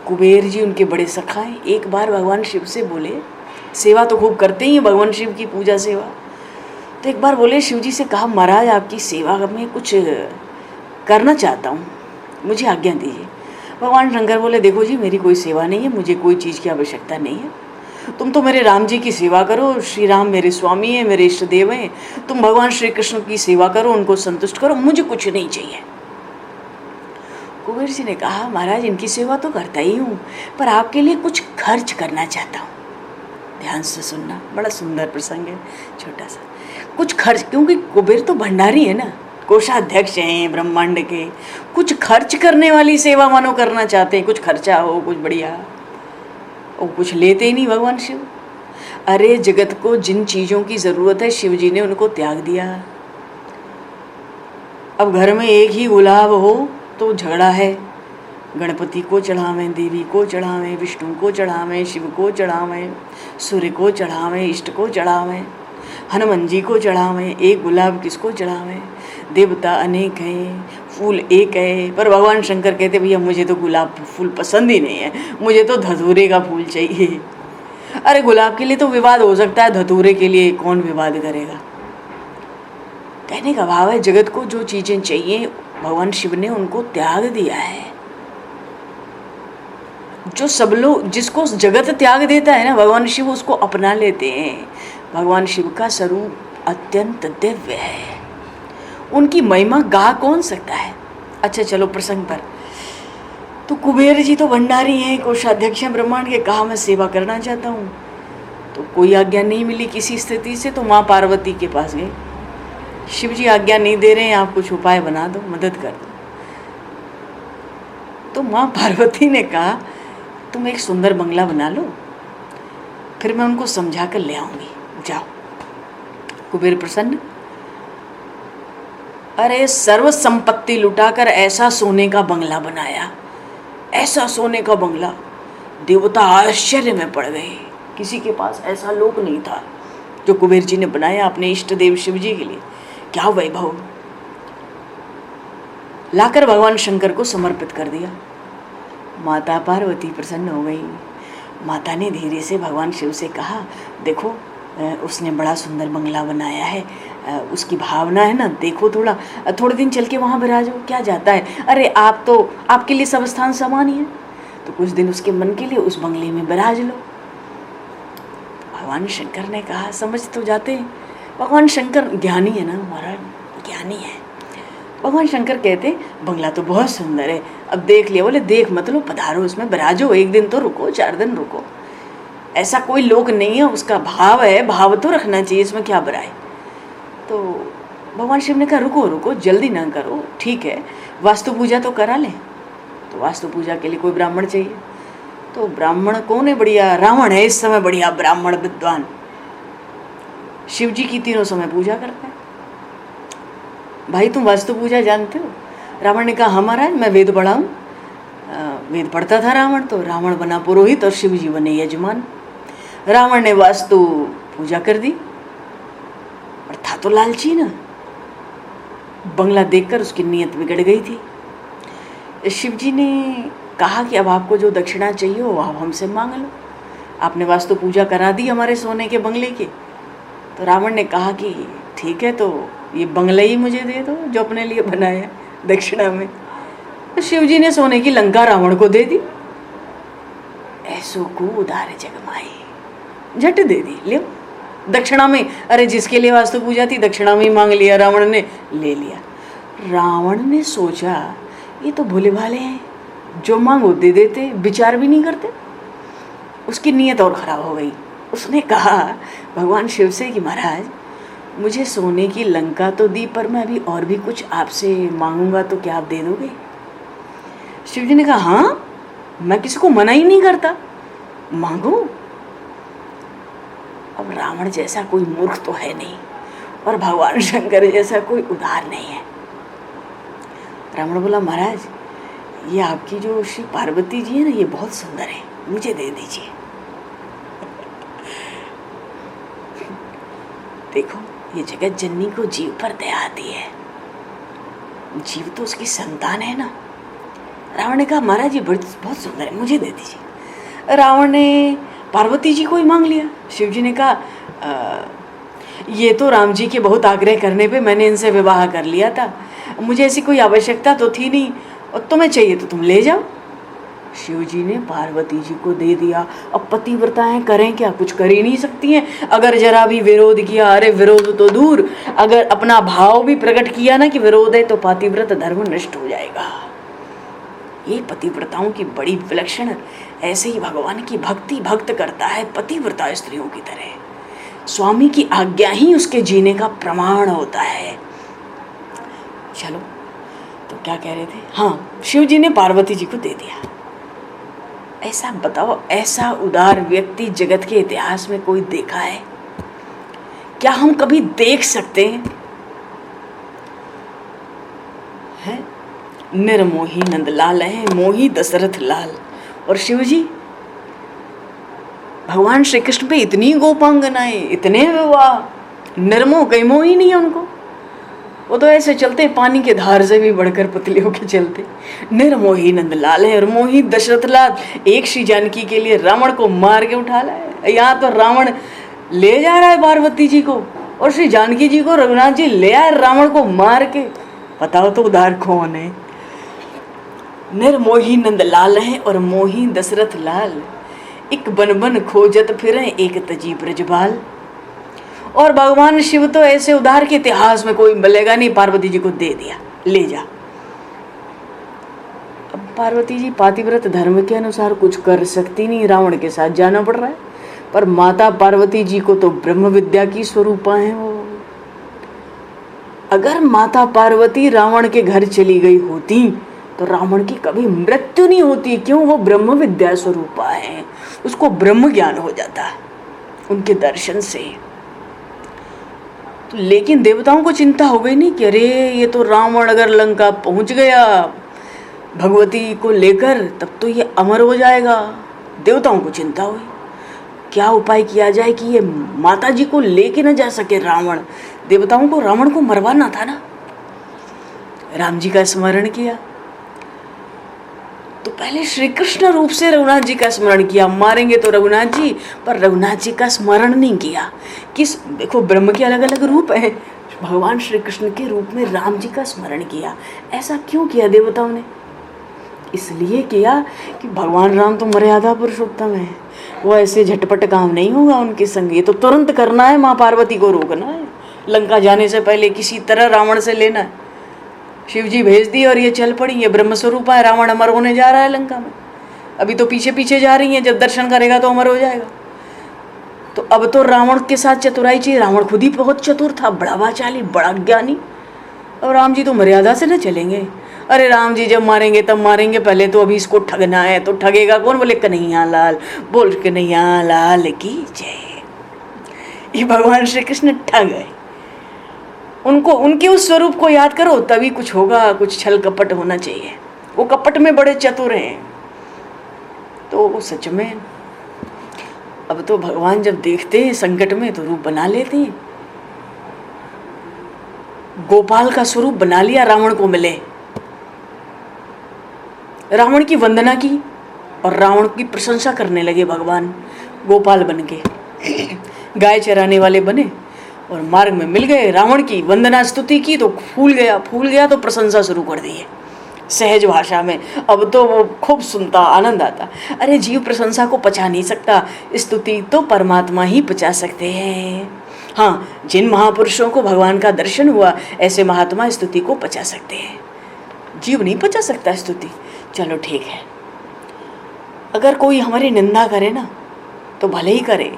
कुबेर जी उनके बड़े सखा हैं। एक बार भगवान शिव से बोले, सेवा तो खूब करते ही हैं भगवान शिव की पूजा सेवा, तो एक बार बोले शिव जी से कहा, महाराज आपकी सेवा में कुछ करना चाहता हूँ, मुझे आज्ञा दीजिए। भगवान शंकर बोले, देखो जी मेरी कोई सेवा नहीं है, मुझे कोई चीज़ की आवश्यकता नहीं है, तुम तो मेरे राम जी की सेवा करो, श्री राम मेरे स्वामी हैं, मेरे इष्ट देव हैं, तुम भगवान श्री कृष्ण की सेवा करो, उनको संतुष्ट करो, मुझे कुछ नहीं चाहिए। कुबेर जी ने कहा, महाराज इनकी सेवा तो करता ही हूँ, पर आपके लिए कुछ खर्च करना चाहता हूँ। ध्यान से सुनना, बड़ा सुंदर प्रसंग है, छोटा सा। कुछ खर्च, क्योंकि कुबेर तो भंडारी है ना, कोषाध्यक्ष हैं ब्रह्मांड के, कुछ खर्च करने वाली सेवा मानो करना चाहते हैं, कुछ खर्चा हो, कुछ बढ़िया। और कुछ लेते ही नहीं भगवान शिव। अरे जगत को जिन चीज़ों की ज़रूरत है शिव जी ने उनको त्याग दिया। अब घर में एक ही गुलाब हो तो झगड़ा है, गणपति को चढ़ावें, देवी को चढ़ावें, विष्णु को चढ़ावें, शिव को चढ़ावें, सूर्य को चढ़ावें, इष्ट को चढ़ावें, हनुमान जी को चढ़ावें, एक गुलाब किसको चढ़ावें। देवता अनेक हैं, फूल एक है, पर भगवान शंकर कहते भैया मुझे तो गुलाब फूल पसंद ही नहीं है, मुझे तो धतूरे का फूल चाहिए। अरे गुलाब के लिए तो विवाद हो सकता है, धतूरे के लिए कौन विवाद करेगा। कहने का भाव है जगत को जो चीज़ें चाहिए भगवान शिव ने उनको त्याग दिया है। जो सब लोग, जिसको जगत त्याग देता है ना भगवान शिव उसको अपना लेते हैं। भगवान शिव का स्वरूप अत्यंत दिव्य है, उनकी महिमा गा कौन सकता है। अच्छा चलो प्रसंग पर। तो कुबेर जी तो भंडारी हैं, कोषाध्यक्ष हैं ब्रह्मांड के, कहा मैं सेवा करना चाहता हूँ, तो कोई आज्ञा नहीं मिली किसी स्थिति से, तो माँ पार्वती के पास गए। शिव जी आज्ञा नहीं दे रहे हैं, आप कुछ उपाय बना दो, मदद कर दो। तो माँ पार्वती ने कहा तुम एक सुंदर बंगला बना लो, फिर मैं उनको समझा कर ले आऊँगी, जाओ। कुबेर प्रसन्न। अरे सर्व संपत्ति लुटाकर ऐसा सोने का बंगला बनाया, ऐसा सोने का बंगला, देवता आश्चर्य में पड़ गए। किसी के पास ऐसा लोक नहीं था जो कुबेर जी ने बनाया अपने इष्ट देव शिव जी के लिए। क्या वैभव, लाकर भगवान शंकर को समर्पित कर दिया। माता पार्वती प्रसन्न हो गई। माता ने धीरे से भगवान शिव से कहा, देखो उसने बड़ा सुंदर बंगला बनाया है, उसकी भावना है ना, देखो थोड़े दिन चल के वहाँ विराजो, क्या जाता है, अरे आप तो, आपके लिए सब स्थान समान ही है, तो कुछ दिन उसके मन के लिए उस बंगले में विराज लो। भगवान शंकर ने कहा, समझ तो जाते हैं, भगवान शंकर ज्ञानी है ना महाराज, ज्ञानी है। भगवान शंकर कहते बंगला तो बहुत सुंदर है, अब देख लिया। बोले देख मत लो, पधारो उसमें विराजो, एक दिन तो रुको, 4 दिन रुको, ऐसा कोई लोक नहीं है, उसका भाव है, भाव तो रखना चाहिए, इसमें क्या बुराई। तो भगवान शिव ने कहा रुको रुको, जल्दी ना करो, ठीक है वास्तु पूजा तो करा लें। तो वास्तु पूजा के लिए कोई ब्राह्मण चाहिए, तो ब्राह्मण कौन है बढ़िया, रावण है इस समय बढ़िया ब्राह्मण विद्वान, शिव जी की तीनों समय पूजा करता है। भाई तुम वास्तु पूजा जानते हो? रावण ने कहा हाँ महाराज, मैं वेद पढ़ा हूँ, वेद पढ़ता था रावण, तो रावण बना पुरोहित और शिव जी बने यजमान। रावण ने वास्तु पूजा कर दी, और था तो लालची ना, बंगला देखकर उसकी नीयत बिगड़ गई थी। शिव जी ने कहा कि अब आपको जो दक्षिणा चाहिए वो आप हमसे मांग लो, आपने वास्तु पूजा करा दी हमारे सोने के बंगले की। तो रावण ने कहा कि ठीक है, तो ये बंगला ही मुझे दे दो जो अपने लिए बनाया दक्षिणा में। तो शिव जी ने सोने की लंका रावण को दे दी। ऐसो को उदार जगमाई, झट दे दी, ले दक्षिणा में। अरे जिसके लिए वास्तु पूजा थी दक्षिणा में ही मांग लिया, रावण ने ले लिया। रावण ने सोचा ये तो भोले भाले हैं, जो मांगो दे देते, विचार भी नहीं करते। उसकी नीयत और खराब हो गई। उसने कहा भगवान शिव से कि महाराज मुझे सोने की लंका तो दी, पर मैं अभी और भी कुछ आपसे मांगूंगा तो क्या आप दे दोगे? शिव जी ने कहा हाँ, मैं किसी को मना ही नहीं करता, मांगो। अब रावण जैसा कोई मूर्ख तो है नहीं, और भगवान शंकर जैसा कोई उदार नहीं है। रावण बोला महाराज ये आपकी जो श्री पार्वती जी है ना, ये बहुत सुंदर है, मुझे दे दीजिए। देखो ये जगत जननी को जीव पर दया आती है, जीव तो उसकी संतान है ना। रावण ने कहा महाराज ये बहुत सुंदर है, मुझे दे दीजिए। रावण ने पार्वती जी को ही मांग लिया। शिव जी ने कहा ये तो राम जी के बहुत आग्रह करने पे मैंने इनसे विवाह कर लिया था, मुझे ऐसी कोई आवश्यकता तो थी नहीं, और तुम्हें चाहिए तो तुम ले जाओ। शिव जी ने पार्वती जी को दे दिया। अब पतिव्रताएं करें क्या, कुछ कर ही नहीं सकती हैं। अगर जरा भी विरोध किया, अरे विरोध तो दूर, अगर अपना भाव भी प्रकट किया ना कि विरोध है, तो पतिव्रत धर्म नष्ट हो जाएगा। ये पतिव्रताओं की बड़ी विलक्षण, ऐसे ही भगवान की भक्ति भक्त करता है पतिव्रता स्त्रियों की तरह। स्वामी की आज्ञा ही उसके जीने का प्रमाण होता है। चलो तो क्या कह रहे थे, हाँ शिव जी ने पार्वती जी को दे दिया। ऐसा बताओ, ऐसा उदार व्यक्ति जगत के इतिहास में कोई देखा है? क्या हम कभी देख सकते हैं? है? निर्मोही नंदलाल है, मोही दशरथ लाल। और शिव जी भगवान श्री कृष्ण पे इतनी गोपांगनाएं, इतने विवाह, निर्मोह कहीं मोह ही नहीं है उनको। वो तो ऐसे चलते पानी के धार से भी बढ़कर पतले होके चलते। निर्मोही नंदलाल है और मोही दशरथ लाल। एक श्री जानकी के लिए रावण को मार के उठा लाए। यहाँ तो रावण ले जा रहा है पार्वती जी को, और श्री जानकी जी को रघुनाथ जी ले आए रावण को मार के। बताओ तो उधार कौन है? निर्मोही नंदलाल है और मोही दशरथ लाल। एक बन बन खोजत फिरे एक तजी ब्रजबाल। और भगवान शिव तो ऐसे उधार के इतिहास में कोई मिलेगा नहीं। पार्वती जी को दे दिया, ले जा। अब पार्वती जी पातिव्रत धर्म के अनुसार कुछ कर सकती नहीं, रावण के साथ जाना पड़ रहा है। पर माता पार्वती जी को तो ब्रह्म विद्या की स्वरूपा है वो। अगर माता पार्वती रावण के घर चली गई होती तो रावण की कभी मृत्यु नहीं होती। क्यों? वो ब्रह्म विद्या स्वरूपा है, उसको ब्रह्म ज्ञान हो जाता है उनके दर्शन से। तो लेकिन देवताओं को चिंता हो गई नहीं कि अरे ये तो रावण अगर लंका पहुंच गया भगवती को लेकर तब तो ये अमर हो जाएगा। देवताओं को चिंता हुई क्या उपाय किया जाए कि ये माता जी को लेके न जा सके रावण। देवताओं को रावण को मरवाना था ना। राम जी का स्मरण किया तो पहले श्री कृष्ण रूप से रघुनाथ जी का स्मरण किया, मारेंगे तो रघुनाथ जी, पर रघुनाथ जी का स्मरण नहीं किया। किस, देखो ब्रह्म के अलग अलग रूप हैं, भगवान श्री कृष्ण के रूप में राम जी का स्मरण किया। ऐसा क्यों किया देवताओं ने? इसलिए किया कि भगवान राम तो मर्यादा पुरुषोत्तम है, वो ऐसे झटपट काम नहीं होगा उनके संग। ये तो तुरंत करना है, माँ पार्वती को रोकना है, लंका जाने से पहले किसी तरह रावण से लेना है। शिव जी भेज दिए और ये चल पड़ी, ये ब्रह्म स्वरूप है, रावण अमर होने जा रहा है लंका में। अभी तो पीछे पीछे जा रही है, जब दर्शन करेगा तो अमर हो जाएगा। तो अब तो रावण के साथ चतुराई चाहिए। रावण खुद ही बहुत चतुर था, बड़ा वाचाली, बड़ा ज्ञानी, और राम जी तो मर्यादा से न चलेंगे। अरे राम जी जब मारेंगे तब मारेंगे, पहले तो अभी इसको ठगना है। तो ठगेगा कौन? बोले कन्हैया लाल, बोल कन्हैया लाल की जय। ये भगवान श्री कृष्ण ठग है। उनको, उनके उस स्वरूप को याद करो, तभी कुछ होगा, कुछ छल कपट होना चाहिए। वो कपट में बड़े चतुर हैं। तो वो सच में, अब तो भगवान जब देखते हैं संकट में तो रूप बना लेते हैं। गोपाल का स्वरूप बना लिया रावण को मिले, रावण की वंदना की और रावण की प्रशंसा करने लगे भगवान गोपाल बन के। गाय चराने वाले बने और मार्ग में मिल गए, रावण की वंदना स्तुति की तो फूल गया तो प्रशंसा शुरू कर दी है सहज भाषा में। अब तो वो खूब सुनता, आनंद आता। अरे जीव प्रशंसा को पचा नहीं सकता, स्तुति तो परमात्मा ही पचा सकते हैं। हाँ, जिन महापुरुषों को भगवान का दर्शन हुआ, ऐसे महात्मा स्तुति को पचा सकते हैं, जीव नहीं पचा सकता स्तुति। चलो ठीक है, अगर कोई हमारी निंदा करे ना तो भले ही करे,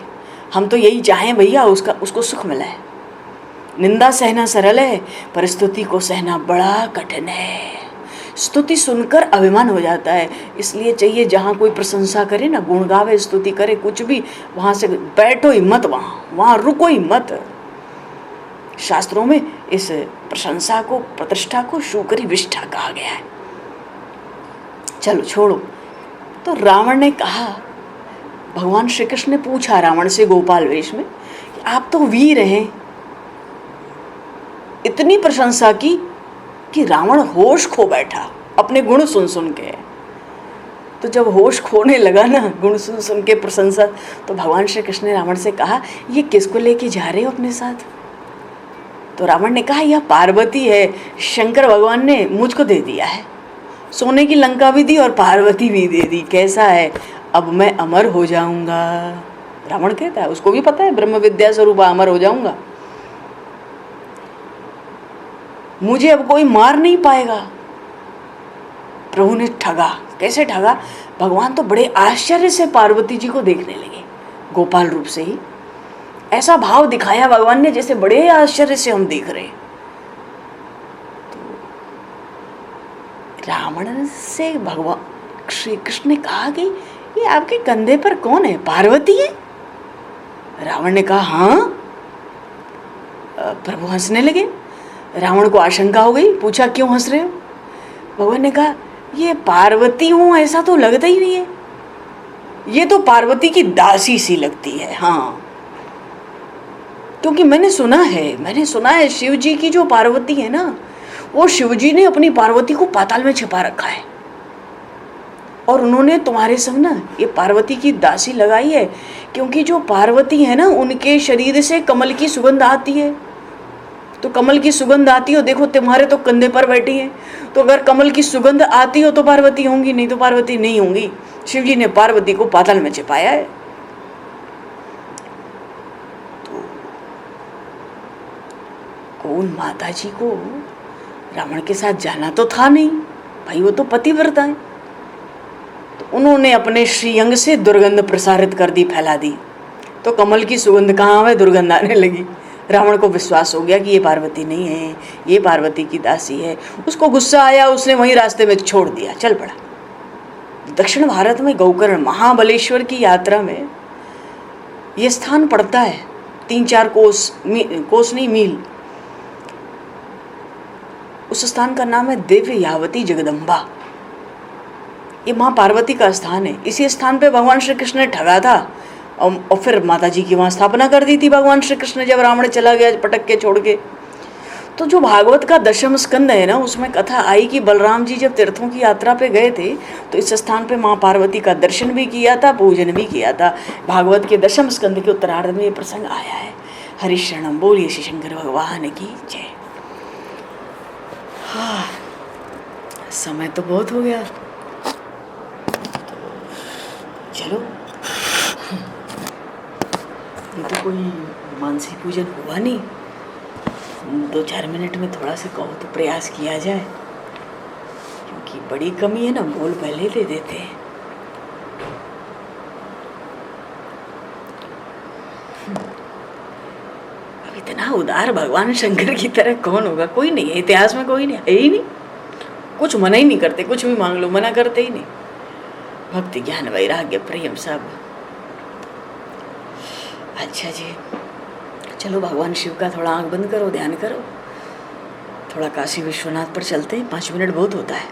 हम तो यही चाहें भैया उसको सुख मिला है। निंदा सहना सरल है, पर स्तुति को सहना बड़ा कठिन है। स्तुति सुनकर अभिमान हो जाता है। इसलिए चाहिए जहाँ कोई प्रशंसा करे ना, गुण गावे, स्तुति करे, कुछ भी, वहाँ से बैठो ही मत, वहाँ रुको ही मत। शास्त्रों में इस प्रशंसा को, प्रतिष्ठा को शुकरी विष्ठा कहा गया है। चलो छोड़ो। तो रावण ने कहा, भगवान श्री कृष्ण ने पूछा रावण से गोपाल वेश में कि आप तो वीर हैं। इतनी प्रशंसा की कि रावण होश खो बैठा अपने गुण सुन सुन के। तो जब होश खोने लगा ना गुण सुन सुन के प्रशंसा, तो भगवान श्री कृष्ण ने रावण से कहा, ये किसको लेके जा रहे हो अपने साथ? तो रावण ने कहा, यह पार्वती है, शंकर भगवान ने मुझको दे दिया है। सोने की लंका भी दी और पार्वती भी दे दी। कैसा है, अब मैं अमर हो जाऊंगा। रावण कहता है, उसको भी पता है ब्रह्म विद्या स्वरूप अमर हो जाऊंगा, मुझे अब कोई मार नहीं पाएगा। प्रभु ने ठगा। कैसे ठगा? भगवान तो बड़े आश्चर्य से पार्वती जी को देखने लगे, गोपाल रूप से ही। ऐसा भाव दिखाया भगवान ने जैसे बड़े आश्चर्य से हम देख रहे। तो रावण से भगवान श्री कृष्ण ने कहा कि ये आपके कंधे पर कौन है? पार्वती है? रावण ने कहा, हाँ। प्रभु हंसने लगे। रावण को आशंका हो गई, पूछा क्यों हंस रहे हो? भगवान ने कहा, ये पार्वती हूँ ऐसा तो लगता ही नहीं है, ये तो पार्वती की दासी सी लगती है। हाँ, क्योंकि मैंने सुना है शिव जी की जो पार्वती है ना, वो शिव जी ने अपनी पार्वती को पाताल में छिपा रखा है, और उन्होंने तुम्हारे संग ना ये पार्वती की दासी लगाई है, क्योंकि जो पार्वती है ना, उनके शरीर से कमल की सुगंध आती है। तो कमल की सुगंध आती हो, देखो तुम्हारे तो कंधे पर बैठी है, तो अगर कमल की सुगंध आती हो तो पार्वती होंगी, नहीं तो पार्वती नहीं होंगी। शिव जी ने पार्वती को पाताल में छिपाया है। तो उन माता जी को रावण के साथ जाना तो था नहीं भाई, वो तो पतिव्रता है। तो उन्होंने अपने श्रीअंग से दुर्गंध प्रसारित कर दी, फैला दी। तो कमल की सुगंध कहाँ है, दुर्गंध आने लगी। रावण को विश्वास हो गया कि ये पार्वती नहीं है, ये पार्वती की दासी है। उसको गुस्सा आया, उसने वहीं रास्ते में छोड़ दिया, चल पड़ा। दक्षिण भारत में गोकर्ण महाबलेश्वर की यात्रा में ये स्थान पड़ता है, 3-4 कोस नहीं, मील। उस स्थान का नाम है दिव्यावती जगदम्बा। ये माँ पार्वती का स्थान है। इसी स्थान पे भगवान श्री कृष्ण ने ठगा था और फिर माता जी की वहाँ स्थापना कर दी थी भगवान श्री कृष्ण, जब रावण चला गया पटक के छोड़ के। तो जो भागवत का दशम स्कंद है ना, उसमें कथा आई कि बलराम जी जब तीर्थों की यात्रा पे गए थे तो इस स्थान पे माँ पार्वती का दर्शन भी किया था, पूजन भी किया था। भागवत के दशम स्कंद के उत्तरार्ध में ये प्रसंग आया है। हरिशरणम, बोलिए श्री शंकर भगवान की जय। हाँ, समय तो बहुत हो गया, चलो ये तो कोई मानसी पूजन हुआ नहीं, 2-4 मिनट में थोड़ा सा कहो तो प्रयास किया जाए, क्योंकि बड़ी कमी है ना, बोल पहले दे देते हैं। अब इतना उदार भगवान शंकर की तरह कौन होगा? कोई नहीं है, इतिहास में कोई नहीं है ही नहीं। कुछ मना ही नहीं करते, कुछ भी मांग लो मना करते ही नहीं। भक्ति ज्ञान वैराग्य प्रेम सब। अच्छा जी, चलो भगवान शिव का थोड़ा आंख बंद करो, ध्यान करो, थोड़ा काशी विश्वनाथ पर चलते हैं। 5 मिनट बहुत होता है।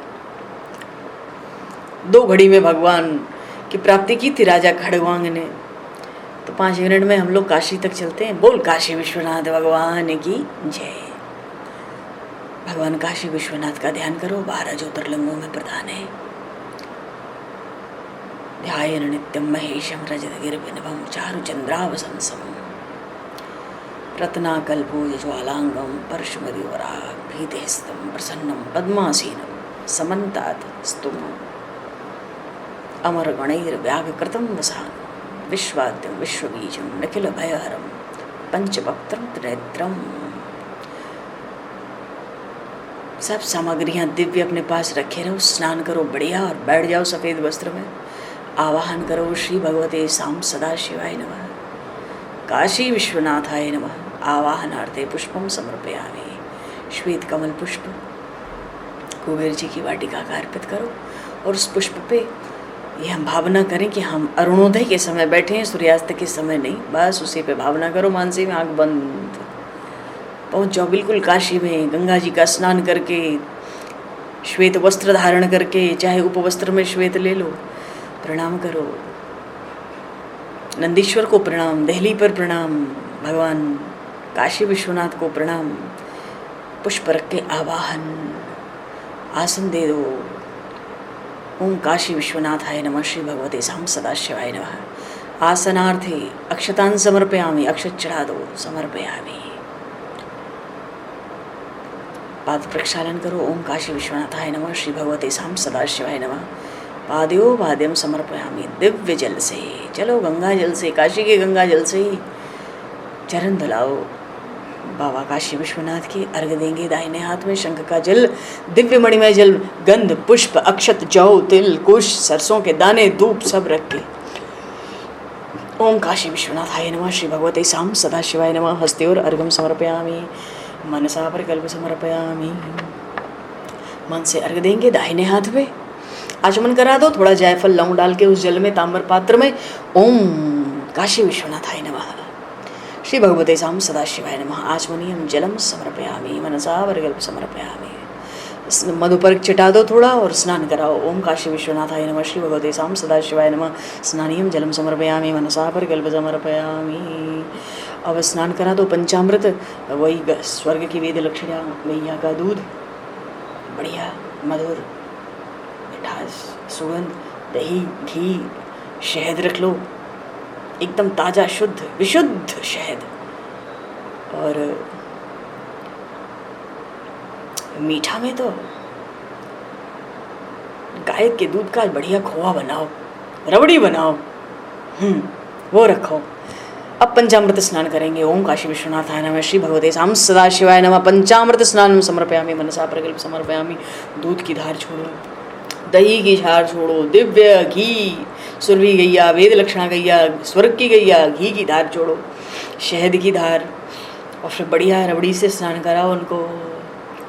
2 घड़ी में भगवान की प्राप्ति की थी राजा खड़गवांग ने, तो 5 मिनट में हम लोग काशी तक चलते हैं। बोल काशी विश्वनाथ भगवान की जय। भगवान काशी विश्वनाथ का ध्यान करो, 12 ज्योतिर्लिंगों में प्रधान है। ध्यायन नित्यम महेशम रजतगिरिभिनवम चारुचंद्रावसंसम रत्नाकल्पोज ज्वालांगम परशुमदिवराभीतिस्तं प्रसन्नं पद्मासीनं समन्तात् स्तुम अमरगणैर्व्याघकृतं वसानं विश्वाद्यं विश्वबीजं निखिलभयहरं पंचवक्त्रं त्रिनेत्रम्। सब सामग्रियां दिव्य अपने पास रखे रहो, स्नान करो बढ़िया और बैठ जाओ सफ़ेद वस्त्र में। आवाहन करो श्री भगवते साम सदाशिवाय नमः, काशी विश्वनाथाय नमः। आवाहनार्थे पुष्पम समर्पयामि। श्वेत कमल पुष्प कुबेर जी की वाटिका का अर्पित करो और उस पुष्प पे ये हम भावना करें कि हम अरुणोदय के समय बैठे हैं, सूर्यास्त के समय नहीं। बस उसी पे भावना करो, मानसी में आँख बंद पहुँच जाओ बिल्कुल काशी में। गंगा जी का स्नान करके, श्वेत वस्त्र धारण करके, चाहे उपवस्त्र में श्वेत ले लो, प्रणाम करो। नंदीश्वर को प्रणाम, दहली पर प्रणाम, भगवान काशी विश्वनाथ को प्रणाम। पुष्प रख के आवाहन, आसन दे दो। ओम काशी विश्वनाथाय नमः, श्री भगवते साम सदाशिवाय नमः। आसनार्थे अक्षतान समर्पयामि, अक्षत चढ़ा दो, समर्पयामि। पाद प्रक्षालन करो। ओम काशी विश्वनाथाय नमः, श्री भगवते साम सदाशिवाय नमः। पाद्यो पाद्यम समर्पयामि, दिव्य जल से, चलो गंगा जल से, काशी के गंगा जल से ही चरण धुलाओ। बाबा काशी विश्वनाथ की अर्घ देंगे। दाहिने हाथ में शंख का जल, दिव्य मणिमय जल, गंध पुष्प अक्षत जौ तिल कुश सरसों के दाने धूप सब रख के ओम काशी विश्वनाथाय नमः, श्री भगवते साम सदाशिवाय नमः। हस्त्योर अर्घम समर्पयामि, मनसा पर कल्प समर्पयामि। मन से अर्घ देंगे। दाहिने हाथ पे आचमन करा दो, थोड़ा जायफल लौंग डाल के उस जल में ताम्र पात्र में ओम काशी विश्वनाथाय नमः, श्री भगवते साम सदाशिवाय नमः। आचमनीयम जलम समर्पयामि, मनसा वर्गल्प समर्पयामि। मधुपर्क चिटा दो थोड़ा और स्नान कराओ। ओम काशी विश्वनाथाय नमः, श्री भगवते साम सदाशिवाय नमः। स्नानीयम जलम समर्पयामि, मनसा वर्गल्प समर्पयामि। अब स्नान करा दो। पंचामृत, वही स्वर्ग की वेद लक्ष्मियाँ, मैया का दूध, बढ़िया मधुर मिठास सुगंध, दही घी शहद रख लो, एकदम ताज़ा शुद्ध विशुद्ध शहद। और मीठा में तो गाय के दूध का बढ़िया खोआ बनाओ, रबड़ी बनाओ, वो रखो। अब पंचामृत स्नान करेंगे। ओम काशी विश्वनाथाय नमः, श्री भगवते साम सदाशिवाय नमः। पंचामृत स्नान समर्पयामि, मनसा प्रकल्प समर्पयामि। दूध की धार छोड़ो, दही की धार छोड़ो, दिव्य घी, सुरभि गैया, वेद लक्षणा गैया, स्वर्ग की गैया, घी की धार छोड़ो, शहद की धार, और फिर बढ़िया रबड़ी से स्नान कराओ उनको।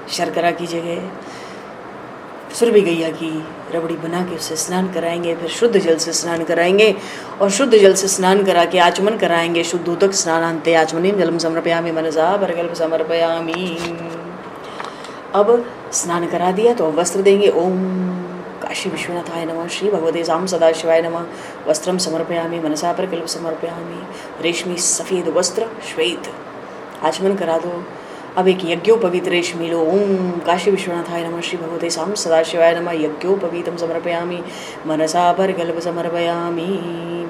शर्करा की जगह सुरभि गैया की रबड़ी बना के उससे स्नान कराएंगे। फिर शुद्ध जल से स्नान कराएंगे और शुद्ध जल से स्नान करा के आचमन कराएंगे। शुद्धोदक स्नानान्ते आचमनीम जलम समर्पयामि, मनसा परकल्प समर्पयामि। अब स्नान करा दिया तो वस्त्र देंगे। ओम काशी विश्वनाथाय नमः, श्री भगवते साम सदाशिवाय नमः। वस्त्रम समर्पयामि, मनसा परकल्प समर्पयामि। रेशमी सफ़ेद वस्त्र श्वेत, आचमन करा दो। अब एक यज्ञोपवीतरेश मिलो। ओम काशी विश्वनाथाय नमः, श्री भगवते साम सदाशिवाय नमः। यज्ञोपवीतम समर्पयामि, मनसा पर गल्भ समर्पयामि।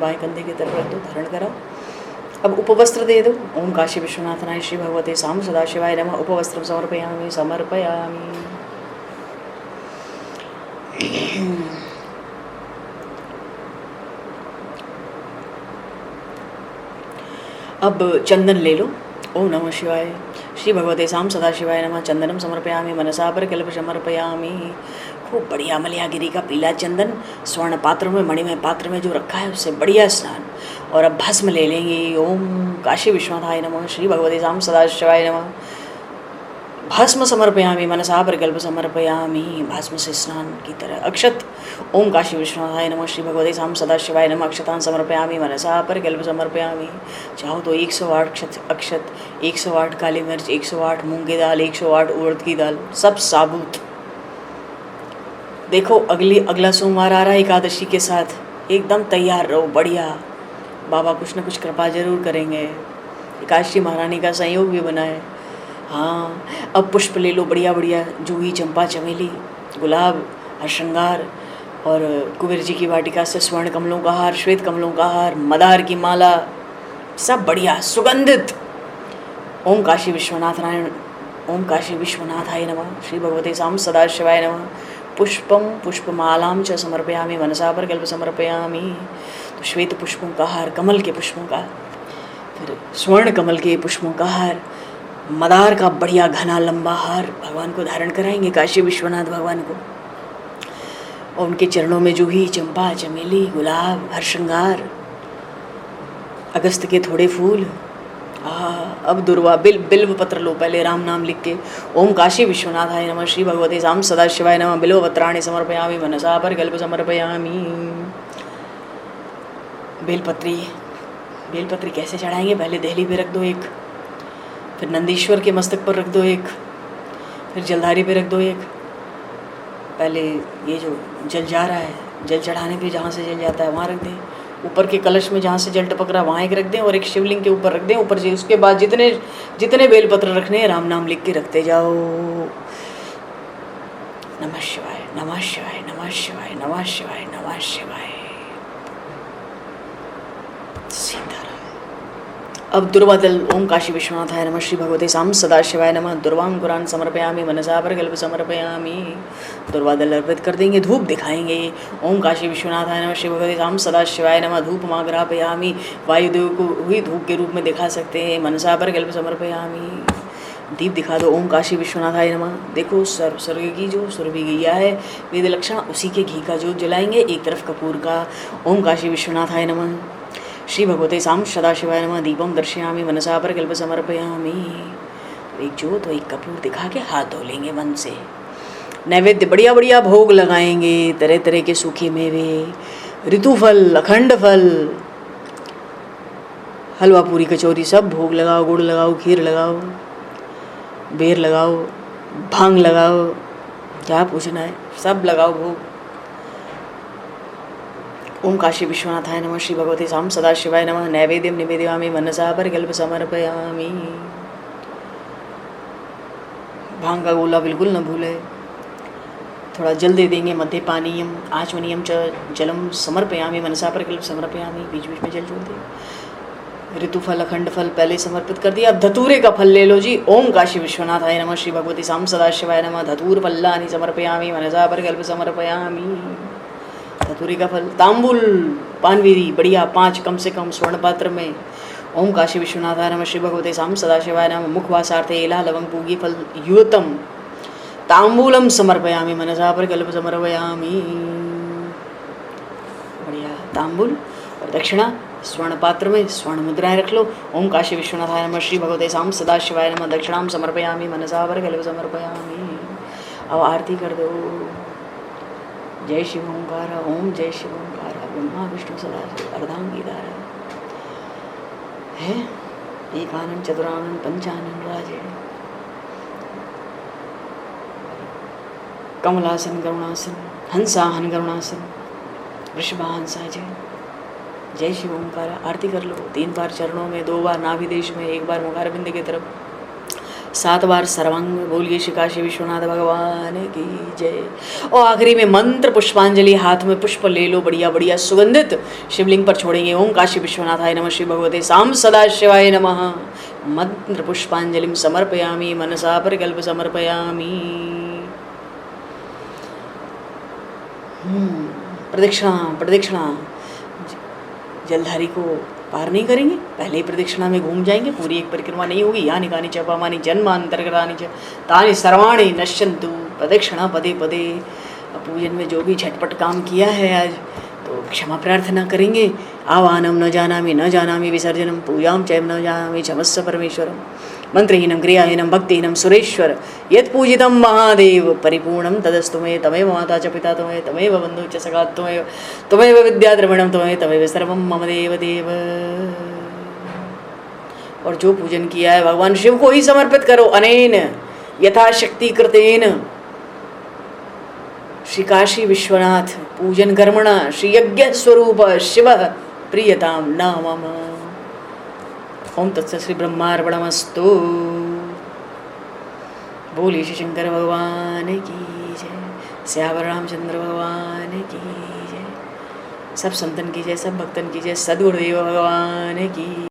बाएं कंधे की तरफ रख दो, धारण करो। अब उपवस्त्र दे दो। ओम काशी विश्वनाथाय श्री भगवते साम सदाशिवाय नमः। उपवस्त्र समर्पयामि, समर्पयामि। अब चंदन ले लो। ओम नमः शिवाय, श्री भगवते साम सदाशिवाय नमः। चंदनम समर्पयामि, मनसा पर कल्प समर्पयामि। खूब बढ़िया मलयागिरी का पीला चंदन स्वर्ण पात्र में, मणिमय पात्र में जो रखा है उससे बढ़िया स्नान। और अब भस्म ले लेंगे। ओम काशी विश्वनाथाय नमः, श्री भगवते साम सदाशिवाय नमः। भस्म समर्पयामि, मनसा पर कल्प समर्पयामि। भस्म से स्नान की तरह। अक्षत। ओम काशी विश्वनाथाय नमः, श्री भगवते साम सदाशिवाय नमः। अक्षतान समर्पयामि, मनसा पर कल्प समर्पयामि। चाहो तो 108 अक्षत, 108 काली मिर्च, 108 मूंग की दाल, 108 उड़द की दाल, सब साबुत। देखो अगला सोमवार आ रहा है एकादशी के साथ, एकदम तैयार रहो। बढ़िया, बाबा कुछ न कुछ कृपा जरूर करेंगे। एकादशी महारानी का संयोग भी बना है। हाँ, अब पुष्प ले लो बढ़िया बढ़िया। जूही, चंपा, चमेली, गुलाब, हरश्रृंगार और कुबेर जी की वाटिका से स्वर्ण कमलों का हार, श्वेत कमलों का हार, मदार की माला, सब बढ़िया सुगंधित। ओम काशी विश्वनाथाय, ओम काशी विश्वनाथाय नमः, श्री भगवते साम सदाशिवाय नमः। पुष्पम पुष्पमालां च समर्पयामि, मनसा पर कल्प समर्पयामि। तो श्वेत पुष्पों का हार, कमल के पुष्पों का, फिर स्वर्ण कमल के पुष्पों का हार, मदार का बढ़िया घना लंबा हार भगवान को धारण कराएंगे, काशी विश्वनाथ भगवान को। और उनके चरणों में जूही, चंपा, चमेली, गुलाब, हरश्रृंगार, अगस्त के थोड़े फूल। अब दुर्वा, बिल्व पत्र लो पहले, राम नाम लिख के। ओम काशी विश्वनाथाय नमः, श्री भगवते साम सदाशिवाय नमः। बिल्व पत्राणि समर्पयामि, मनसा पर कल्प समर्पयामि। बेलपत्री कैसे चढ़ाएंगे? पहले देहली पे रख दो एक, फिर नंदीश्वर के मस्तक पर रख दो एक, फिर जलधारी पे रख दो एक। पहले ये जो जल जा रहा है, जल चढ़ाने पे जहाँ से जल जाता है वहाँ रख दें। ऊपर के कलश में जहाँ से जल टपक रहा है वहाँ एक रख दें, और एक शिवलिंग के ऊपर रख दें ऊपर से। उसके बाद जितने बेलपत्र रखने हैं राम नाम लिख के रखते जाओ। नमः शिवाय, नमः शिवाय, नमः शिवाय, नमः शिवाय, नमः शिवाय। सीताराम। अब दुर्वादल। ओम काशी विश्वनाथाय नमः, श्री भगवते साम सदाशिवाय नमः। दुर्वांकुरान समर्पयामि, मनसा पर कल्प समर्पयामि। दुर्वादल अर्पित कर देंगे, धूप दिखाएंगे। ओम काशी विश्वनाथाय नमः, श्री भगवते साम सदाशिवाय नमः। धूप माग्रापयामि, वायुदेव को हुई धूप के रूप में दिखा सकते हैं। मनसा पर कल्प समर्पयामि। दीप दिखा दो। ओम काशी विश्वनाथाय नमः। देखो स्वर्ग की जो सुरभि गैया है, वेद लक्षण, उसी के घी का जोत जलाएंगे, एक तरफ कपूर का। ओम काशी विश्वनाथाय नमः, श्री भगवते साम सदाशिवाय नमः। दीपम दर्शयामि, मनसा पर कल्प समर्पयामि। एक जोत और एक कपूर दिखा के हाथ धो लेंगे मन से। नैवेद्य बढ़िया बढ़िया भोग लगाएंगे, तरह तरह के सूखे मेवे, ऋतुफल, अखंड फल, हलवा पूरी कचौरी, सब भोग लगाओ। गुड़ लगाओ, खीर लगाओ, बेर लगाओ, भांग लगाओ, क्या पूछना है, सब लगाओ भोग। ओम काशी विश्वनाथाय नमः, श्री भगवते साम सदाशिवाय नमः। नैवेद्यम निवेदयामि, मनसा पर कल्प समर्पयामि। भांग का गोला बिल्कुल न भूले। थोड़ा जल दे देंगे। मध्य पानीयम आचमनीयम च जलम समर्पयामि, मनसा पर कल्प समर्पयामि। बीच बीच में जल जोड़ दे। ऋतुफल, अखंड फल पहले समर्पित कर दिया। अब धतूरे का फल ले लो जी। ओम काशी विश्वनाथाय नमः, श्री भगवते साम सदाशिवाय नमः। धतूर फल्लानि समर्पयामि, मनसा पर कल्प समर्पयामि। धतूरे का फल। तांबुल, पानवीरी बढ़िया 5 कम से कम स्वर्ण पात्र में। ओम काशी विश्वनाथाय नमः, श्री भगवते साम सदाशिवाय नमः। मुखवासार्थे एला लवंग पूगी फल युतम तांबूलम समर्पयामि, मनसा पर कल्प समर्पयामि। बढ़िया तांबुल और दक्षिणा स्वर्ण पात्र में, स्वर्ण मुद्राएं रख लो। ओम काशी विश्वनाथाय नमः, श्री भगवते साम सदाशिवाय नमः। दक्षिणाम समर्पयामि, मनसा पर कल्प समर्पयामि। अब आरती कर दो। जय शिव ओंकार, ओम जय शिव ओंकार। ब्रह्मा विष्णु सदा अर्धांगीदार है। एक आनंद, चतुरानंद, पंचानंद राजे। कमलासन, करुणासन, हंसाहन करुणासन, वृषभाहंसा जय। जय शिव ओंकार। आरती कर लो 3 बार चरणों में, 2 बार नाभि देश में, 1 बार मुखारबिंद की तरफ। 7 बार सर्वांग में बोलिए श्री काशी विश्वनाथ भगवान की जय। और आखिरी में मंत्र पुष्पांजलि, हाथ में पुष्प ले लो बढ़िया बढ़िया सुगंधित, शिवलिंग पर छोड़ेंगे। ओम काशी विश्वनाथाय नमः, श्री भगवते साम सदा शिवाय नमः। मंत्र पुष्पांजलिम समर्पयामि, मनसा परिकल्प समर्पयामि। प्रदक्षिणा प्रदक्षिणा, जलधारी को पार नहीं करेंगे, पहले ही प्रदक्षिणा में घूम जाएंगे, पूरी एक परिक्रमा नहीं होगी। यानी कानी च पापानि जन्मांतरगतानि च तानि सर्वाणि नश्यन्तु प्रदक्षिणा पदे पदे। पूजन में जो भी झटपट काम किया है आज, तो क्षमा प्रार्थना करेंगे। आवाहनम न जानामि विसर्जनम पूजाम चैव न जानामि क्षमस्व परमेश्वरम। मंत्रहीनम क्रियाहीनम भक्तिहीनम सुरेश्वर, यत् पूजितम महादेव परिपूर्णम तदस्तु मे। तमेव माता च पिता त्वमेव, तमेव बंधु च सखा त्वमेव, त्वमेव विद्या द्रविणम त्वमेव, तमेव सर्वम मम देव देव। और जो पूजन किया है भगवान शिव को ही समर्पित करो। अनेन यथाशक्ति कृतेन श्री काशी विश्वनाथ पूजन कर्मणा श्री यज्ञ स्वरूप शिव प्रियताम न मम। ओम तत्सत् श्री ब्रह्मार्पणमस्तु। बोलिए श्री शंकर भगवान की जय, श्यावर रामचंद्र भगवान की जय, सब संतन की जय, सब भक्तन की जय, सद्गुरुदेव भगवान की।